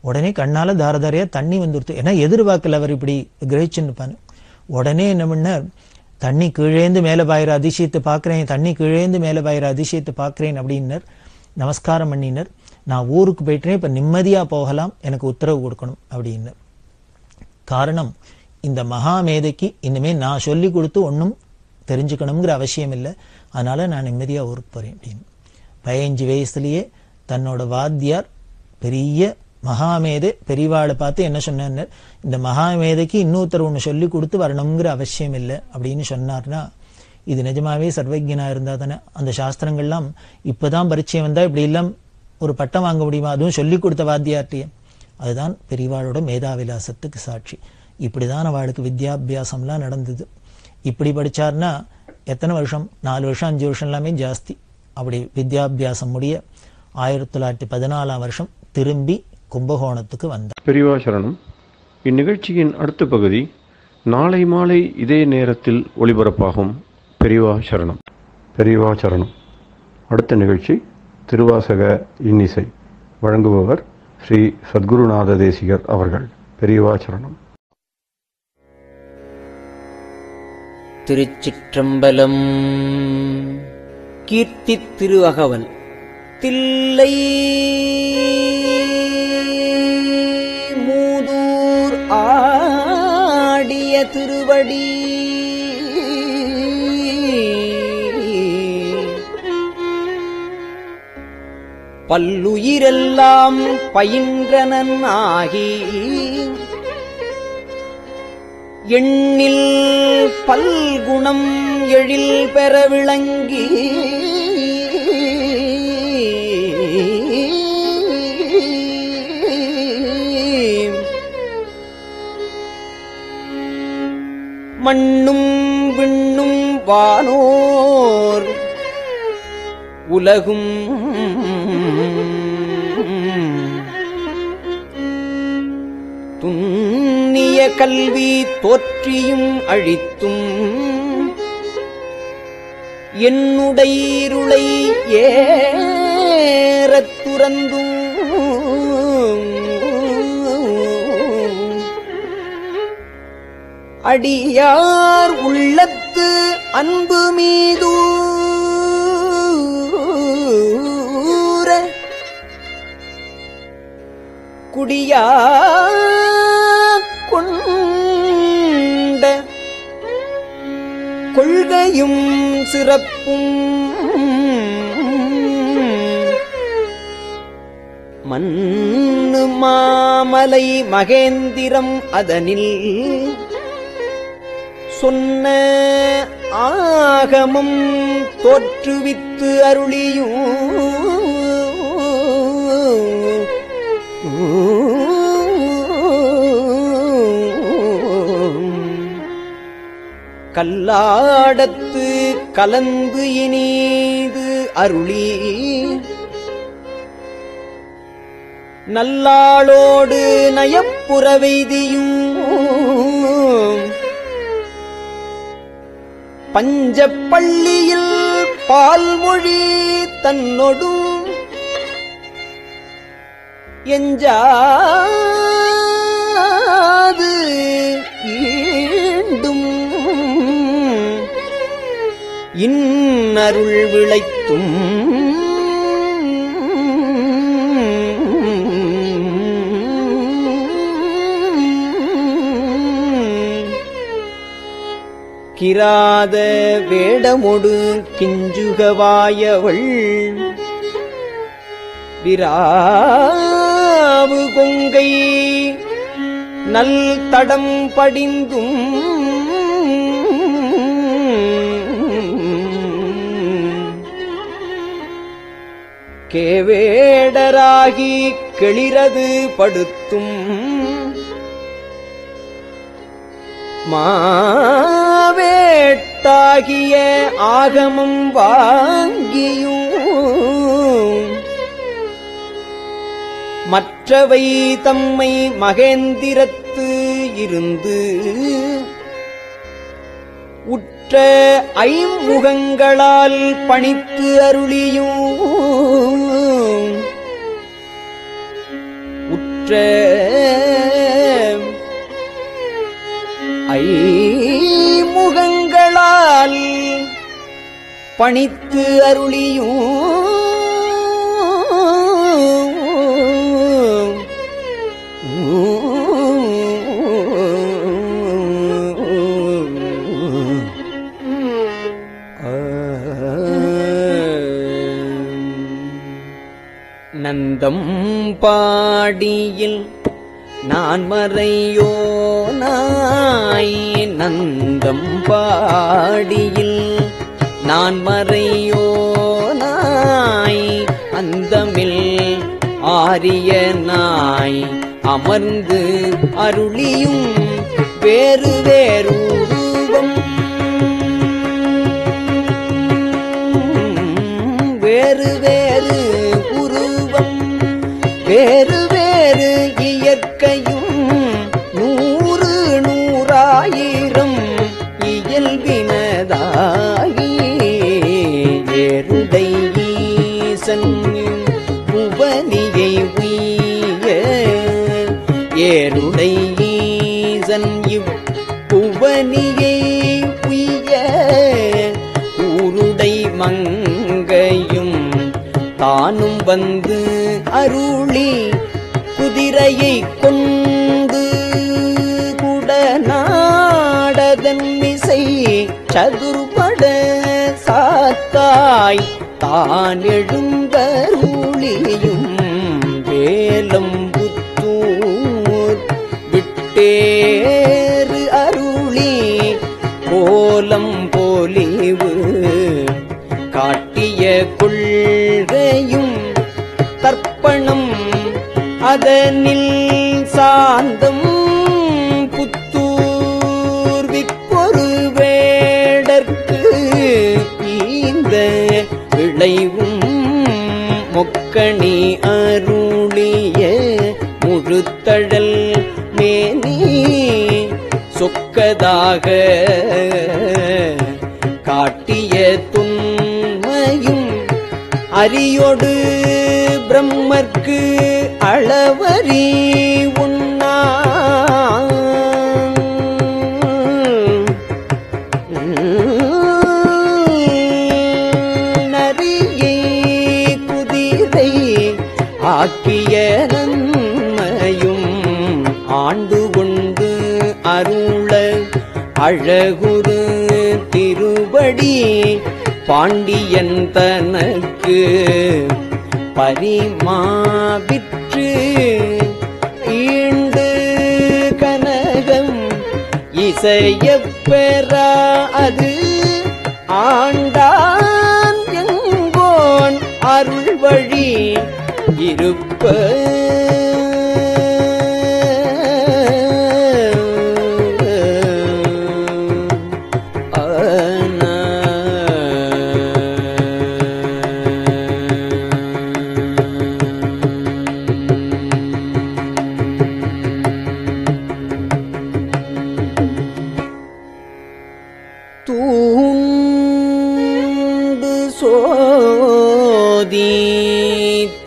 உடனே கண்ணால தாரதாரையா தண்ணி வந்துடுத்து. ஏன்னா எதிர்பார்க்கல அவர் இப்படி கிரகிச்சுன்னு. உடனே என்ன பண்ணார், தண்ணி கீழேந்து மேலே பாயிற அதிசயத்தை பார்க்குறேன், தண்ணி கீழேந்து மேலே பாயிற அதிசயத்தை பார்க்குறேன் அப்படின்னர். நமஸ்காரம் பண்ணினர். நான் ஊருக்கு போயிட்டேன், இப்போ நிம்மதியாக போகலாம், எனக்கு உத்தரவு கொடுக்கணும் அப்படின்னர். காரணம், இந்த மகாமேதைக்கு இனிமேல் நான் சொல்லி கொடுத்து ஒன்றும் தெரிஞ்சுக்கணுங்கிற அவசியம் இல்லை, அதனால நான் நிம்மதியாக ஊருக்கு போகிறேன் அப்படின்னு. 15 வயசுலேயே தன்னோட வாத்தியார் பெரிய மகாமேதை பெரியவாளை பார்த்து என்ன சொன்னார், இந்த மகாமேதைக்கு இன்னொருத்தர் ஒன்று சொல்லி கொடுத்து வரணுங்கிற அவசியம் இல்லை அப்படின்னு சொன்னார்னா, இது நிஜமாவே சர்வஜனா இருந்தால் தானே. அந்த சாஸ்திரங்கள்லாம் இப்போதான் பரிச்சயம் வந்தால் இப்படி எல்லாம் ஒரு பட்டம் வாங்க முடியுமா, அதுவும் சொல்லி கொடுத்த வாத்தியார்ட்டியே. அதுதான் பெரியவாளோட மேதாவிலாசத்துக்கு சாட்சி. இப்படிதான் அவளுக்கு வித்யாபியாசம்லாம் நடந்தது. இப்படி படிச்சார்னா எத்தனை வருஷம், 4 வருஷம் 5 வருஷம் எல்லாமே ஜாஸ்தி. அப்படி வித்யாபியாசம் முடிய 1914 வருஷம் திரும்பி கும்பகோணத்துக்கு வந்தார். பெரியவா சரணம். இந்நிகழ்ச்சியின் அடுத்த பகுதி நாளை மாலை இதே நேரத்தில் ஒளிபரப்பாகும். பெரியவா சரணம். பெரியவா சரணம். அடுத்த நிகழ்ச்சி திருவாசக இன்னிசை. வழங்குபவர் ஸ்ரீ சத்குருநாத தேசிகர் அவர்கள். பெரியவா சரணம். திருச்சிற்றம்பலம். கீர்த்தி திருஅகவல். தில்லை மூதூர் ஆடிய திருவடி பல்லுயிரெல்லாம் பயின்றனன் ஆகி எண்ணில் பல்குணம் எழில் பெற விளங்கி மண்ணும் விண்ணும் வானோர் உலகும் துன்னிய கல்வி தோற்றியும் அழித்தும் என்னுடையிருளை ஏறத் துறந்தும் அடியார் உள்ளத்து அன்பு மீதூர குடியா கொண்ட கொள்கையும் சிறப்பும் மன்னு மாமலை மகேந்திரம் அதனில் சொன்ன ஆகமம் தோற்றுவித்து அருளியும் கல்லாடத்து கலந்து இனிது அருளி நல்லாளோடு நயப்புறவெய்தியும் பஞ்சப்பள்ளியில் பால்மொழி தன்னொடும் எஞ்சாது ஈண்டும் இன்னருள் விளைத்தும் கிராத வேடமொடு கிஞ்சுகவாயவள் விராவு கொங்கை நல் தடம் படிந்தும் கேவேடராகி கெளிரது படுத்தும் மாவேட்டாகிய ஆகமம் வாங்கியும் மற்றவை தம்மை மகேந்திரத்து இருந்து உற்ற உற்ற ஐமுகங்களால் பணித்து அருளியும் உற்ற ஐமுகங்களால் பணித்து அருளியும் நந்தம் பாடியில் நான் மறையோனாய் நந்தம் பாடியில் நான் மறையோனாய் அந்தமில் ஆரியனாய் அமர்ந்து அருளியும் வேறு வேறுருவம் வேறு வேறு உருவம் வேறு வேறு இயற்கையும் நூறு நூறாயிரம் இயல்பினதாகி ஏருடை ஈசன் புவனியை உய்ய ஏருடை ஈசன் இப்புவனியை உய்ய ஊருடை மங்கையும் தானும் வந்து அருளி குதிரையை கொண்டு குடநாடதன் மிசை சதுர்பட சாத்தாய் தான் எழுந்தருளியும் வேலம் புத்தூர் விட்டேறு அருளி கோலம் போலிவு காட்டிய கொள்கையும் தர்ப்பணம் அதனில் சாந்தம் புத்தூர் விற்பொரு வேடற்கு இந்த விளைவும் மொக்கணி அருளிய முழுத்தழல் மேனி சொக்கதாக காட்டிய துன்மையும் அரியோடு பிரம்மர்க்கு அளவறி உண்ணா நரியை குதிரை ஆக்கிய நன்மையும் ஆண்டு கொண்டு அருள அழகுரு திருவடி பாண்டியன் தனக்கு பரிமாவிற்று ஈண்டு கனகம் இசையப் பெறா அது ஆண்டான் எங்கோன் அருள் வழி இருப்ப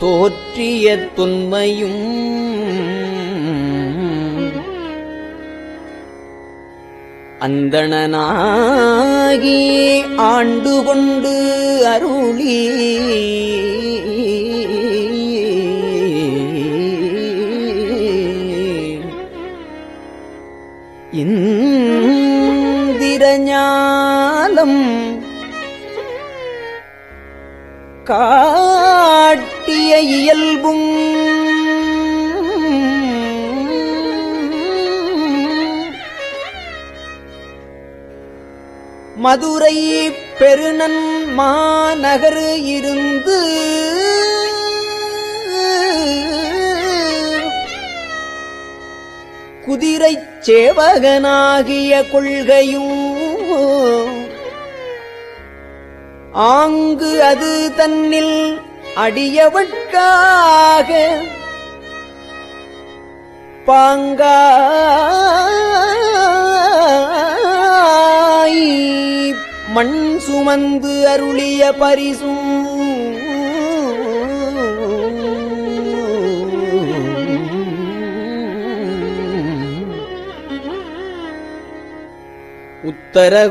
தோற்றிய தொன்மையும் அந்தணனாகி ஆண்டு கொண்டு அருளி இந்திரஞாலம் காட்டிய இயல்பும் மதுரை பெருநன் மாநகர் இருந்து குதிரைச் சேவகனாகிய கொள்கையும் ஆங்கு அது தன்னில் அடியவட்காக பாங்காய் மண் சுமந்து அருளிய பரிசும்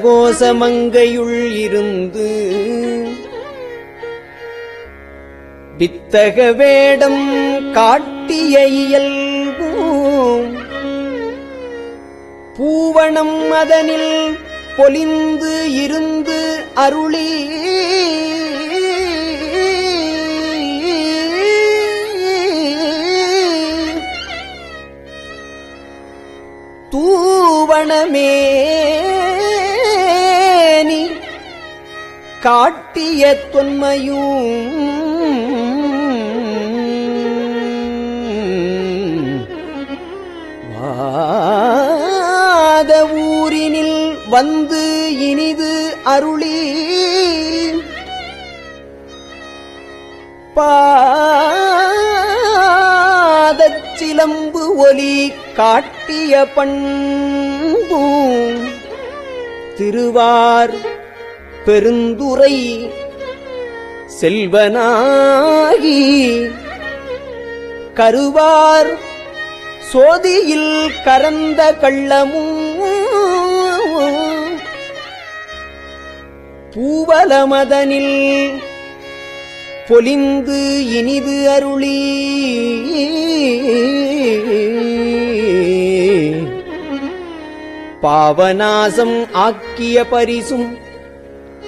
உத்தரகோசமங்கையுள் இருந்து வித்தக வேடம் காட்டிய இயல்பும் பூவணம் அதனில் பொலிந்து இருந்து அருளி தூவணமேனி காட்டிய தொன்மையும் வாத ஊரினில் வந்து இனிது அருளி பாதச்சிலம்பு ஒலி காட்டிய பண்பும் திருவார் பெருந்துரை செல்வனாகி கருவார் சோதியில் கரந்த கள்ளமும் பூவலமதனில் பொலிந்து இனிது அருளி பாவநாசம் ஆக்கிய பரிசும்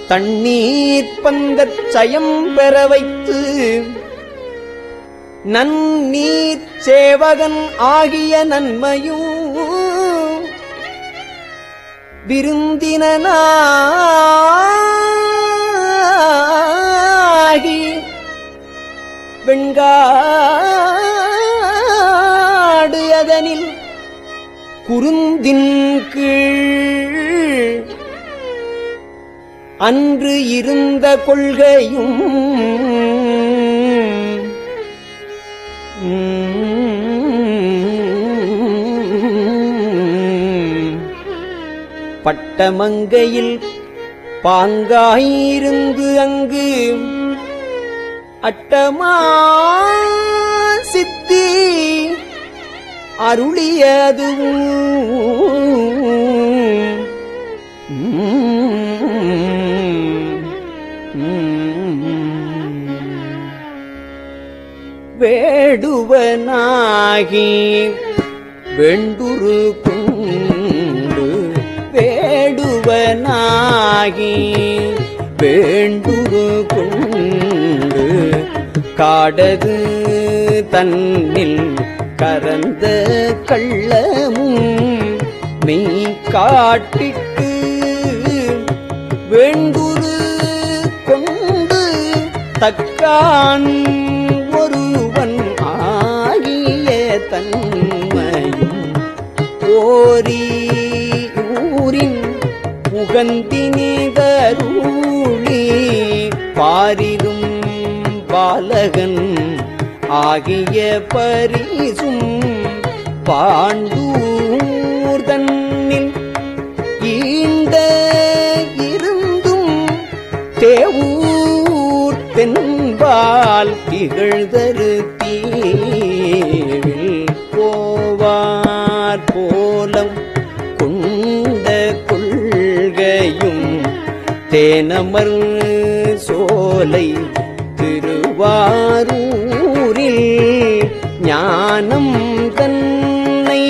தண்ணீர் பந்தச் சயம் பெற வைத்து நன்னீர் சேவகன் ஆகிய நன்மையும் விருந்தினாகி வெண்காடு அதனில் குருந்தின் கீழ் அன்று இருந்த கொள்கையும் பட்டமங்கையில் பாங்காயிருந்து அங்கு அட்டமா சித்தி அருளியதுவும் வேடுவனாகி வெண்டுரு கொண்டு வேடுவனாகி வேண்டுரு கொண்டு காடது தன்னில் கரந்த கள்ளமும் மெய் காட்டிட்டு வேண்டுரு கொண்டு தக்கான் ஒருவன் ஆகிய தன்மையும் ஓரி ஊரின் புகந்தினிதருளி பாரிரும் பாலகன் ஆகிய பரிசும் பாண்டூர் தன்னில் ஈண்ட இருந்தும் தேவூர் தென்பால் திகழ்தரு தீவில் போவார் போலம் கொண்ட கொள்கையும் தேனமர் சோலை திருவாரூரில் ஞானம் தன்னை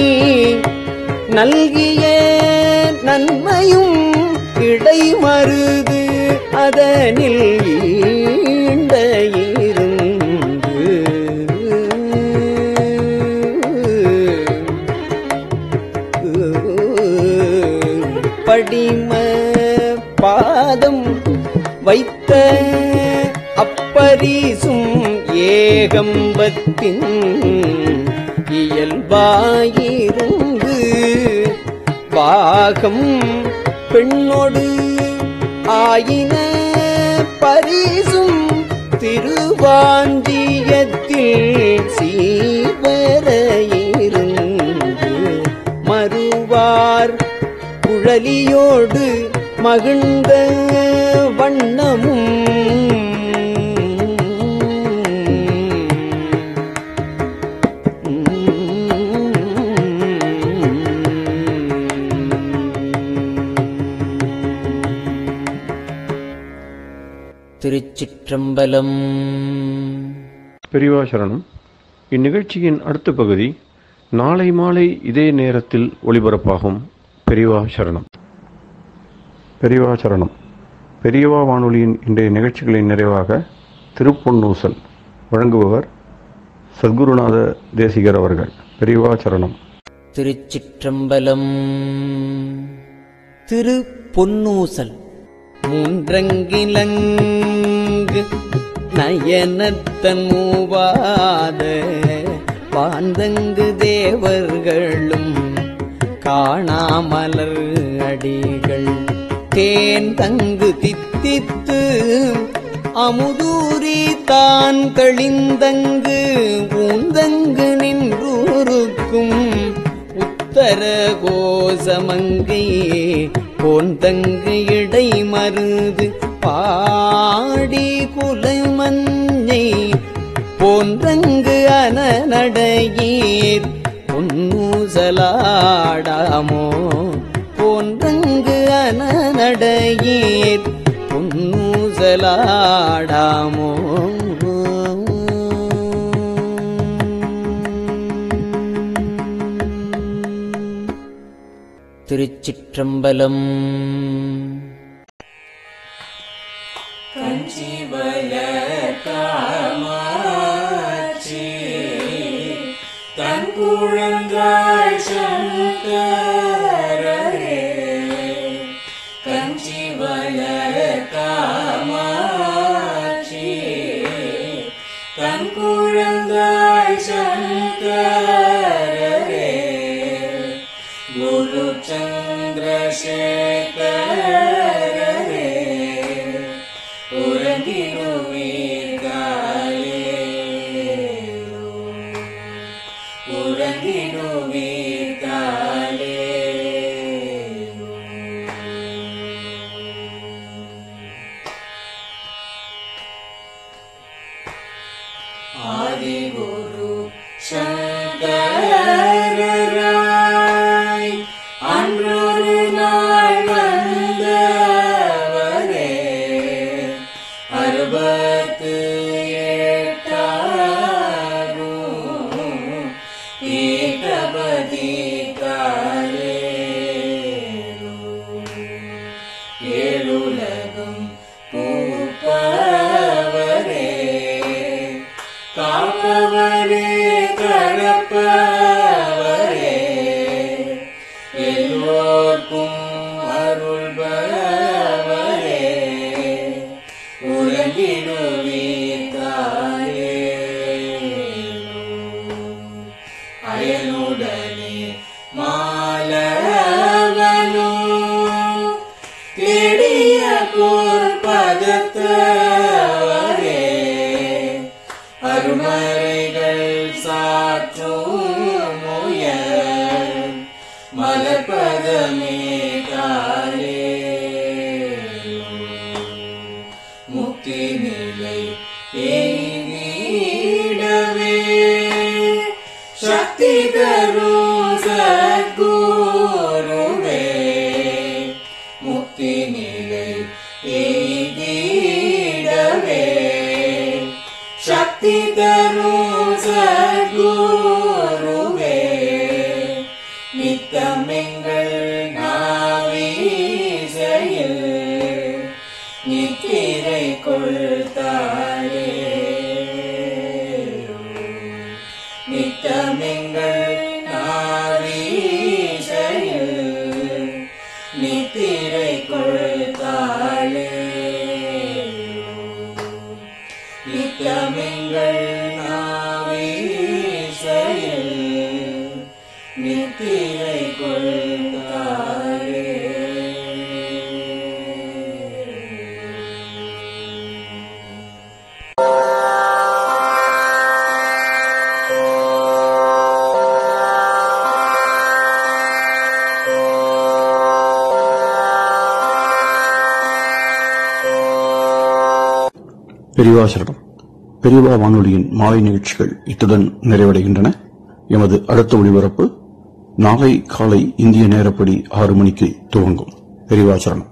நல்கிய நன்மையும் இடைமருது அதனில் ஈண்ட இருந்து படிம பாதம் வைத்த அப்பரிசும் ஏகம்பத்தின் இயல்பாயிருந்து பாகம் பெண்ணோடு ஆயின பரிசும் திருவாஞ்சியத்தில் சீவர இருந்து மறுவார் குழலியோடு மகிழ்ந்த வண்ணமும் திருச்சிற்றம்பலம். பெரியவா சரணம். இந்நிகழ்ச்சியின் அடுத்த பகுதி நாளை மாலை இதே நேரத்தில் ஒளிபரப்பாகும். பெரியவா சரணம். பெரியவா சரணம். பெரியவா வானொலியின் இன்றைய நிகழ்ச்சிகளின் நிறைவாக திருப்பொன்னூசல் வழங்குபவர் சத்குருநாத தேசிகர் அவர்கள். பெரியவா சரணம். திருச்சிற்றம்பலம். திரு பொன்னூசல். மூன்றங்கிலங்கு நயனத்தன் மூவாத பாந்தங்கு தேவர்களும் காணாமலர் அடிகள் தேன் தங்கு தித்தித்து அமுதூரி தான் தெளிந்தங்கு ஊந்தங்கு நின்றூருக்கும் உத்தர கோசமங்கை போந்தங்கு இடை மருது பாடி குலமஞ்சை போன்றங்கு அனநடையீர் பொன்னூசலாடாமோ போன்றங்கு அனநடையீர் பொன்னூசலாடாமோ. திருச்சிற்றம்பலம். தன் குழந்தாய் சங்கரே கஞ்சி வளர் காமாட்சி தன் குழந்தாய் சங்கரே குரு சந்திரசேகரே உறங்கிடுவீர்களே உறங்கிடுவீர்களே. ஆதிகுரு சங்கரராய் அன்றொரு நாள் வந்தவரே 68 பீட்டபதி காலேரோ ஏழுலகும் பூப்பவரே காப்பவரே கடப்பவரே எல்லோர்க்கும் அருள்பவரே உறங்கிடுவீர்களே அயனுடனே மாலவனோ தேடிய பொற்பதத்தவரே அருமறைகள் சாற்றும் முயல் மலர்பதமே காலே முக்தி நிலை எய்திடவே சக்தி தரும் சத்குருவே முக்தி நிலை எய்திடவே சக்தி தரும் சத்குருவே நித்தமெங்கள் நாவீசையில் நித்திரை கொள்தாயே நித்தமெங்கள் நாவீசையில் நித்திரை கொள்தாயே நித்தமெங்கள் நாவீசையில் நித்திரை கொள்தாயே. பெரியவாசரணம். பெரியவா வானொலியின் மாலை நிகழ்ச்சிகள் இத்துடன் நிறைவடைகின்றன. எமது அடுத்த ஒளிபரப்பு நாளை காலை இந்திய நேரப்படி 6 மணிக்கு துவங்கும். பெரியவாசரணம்.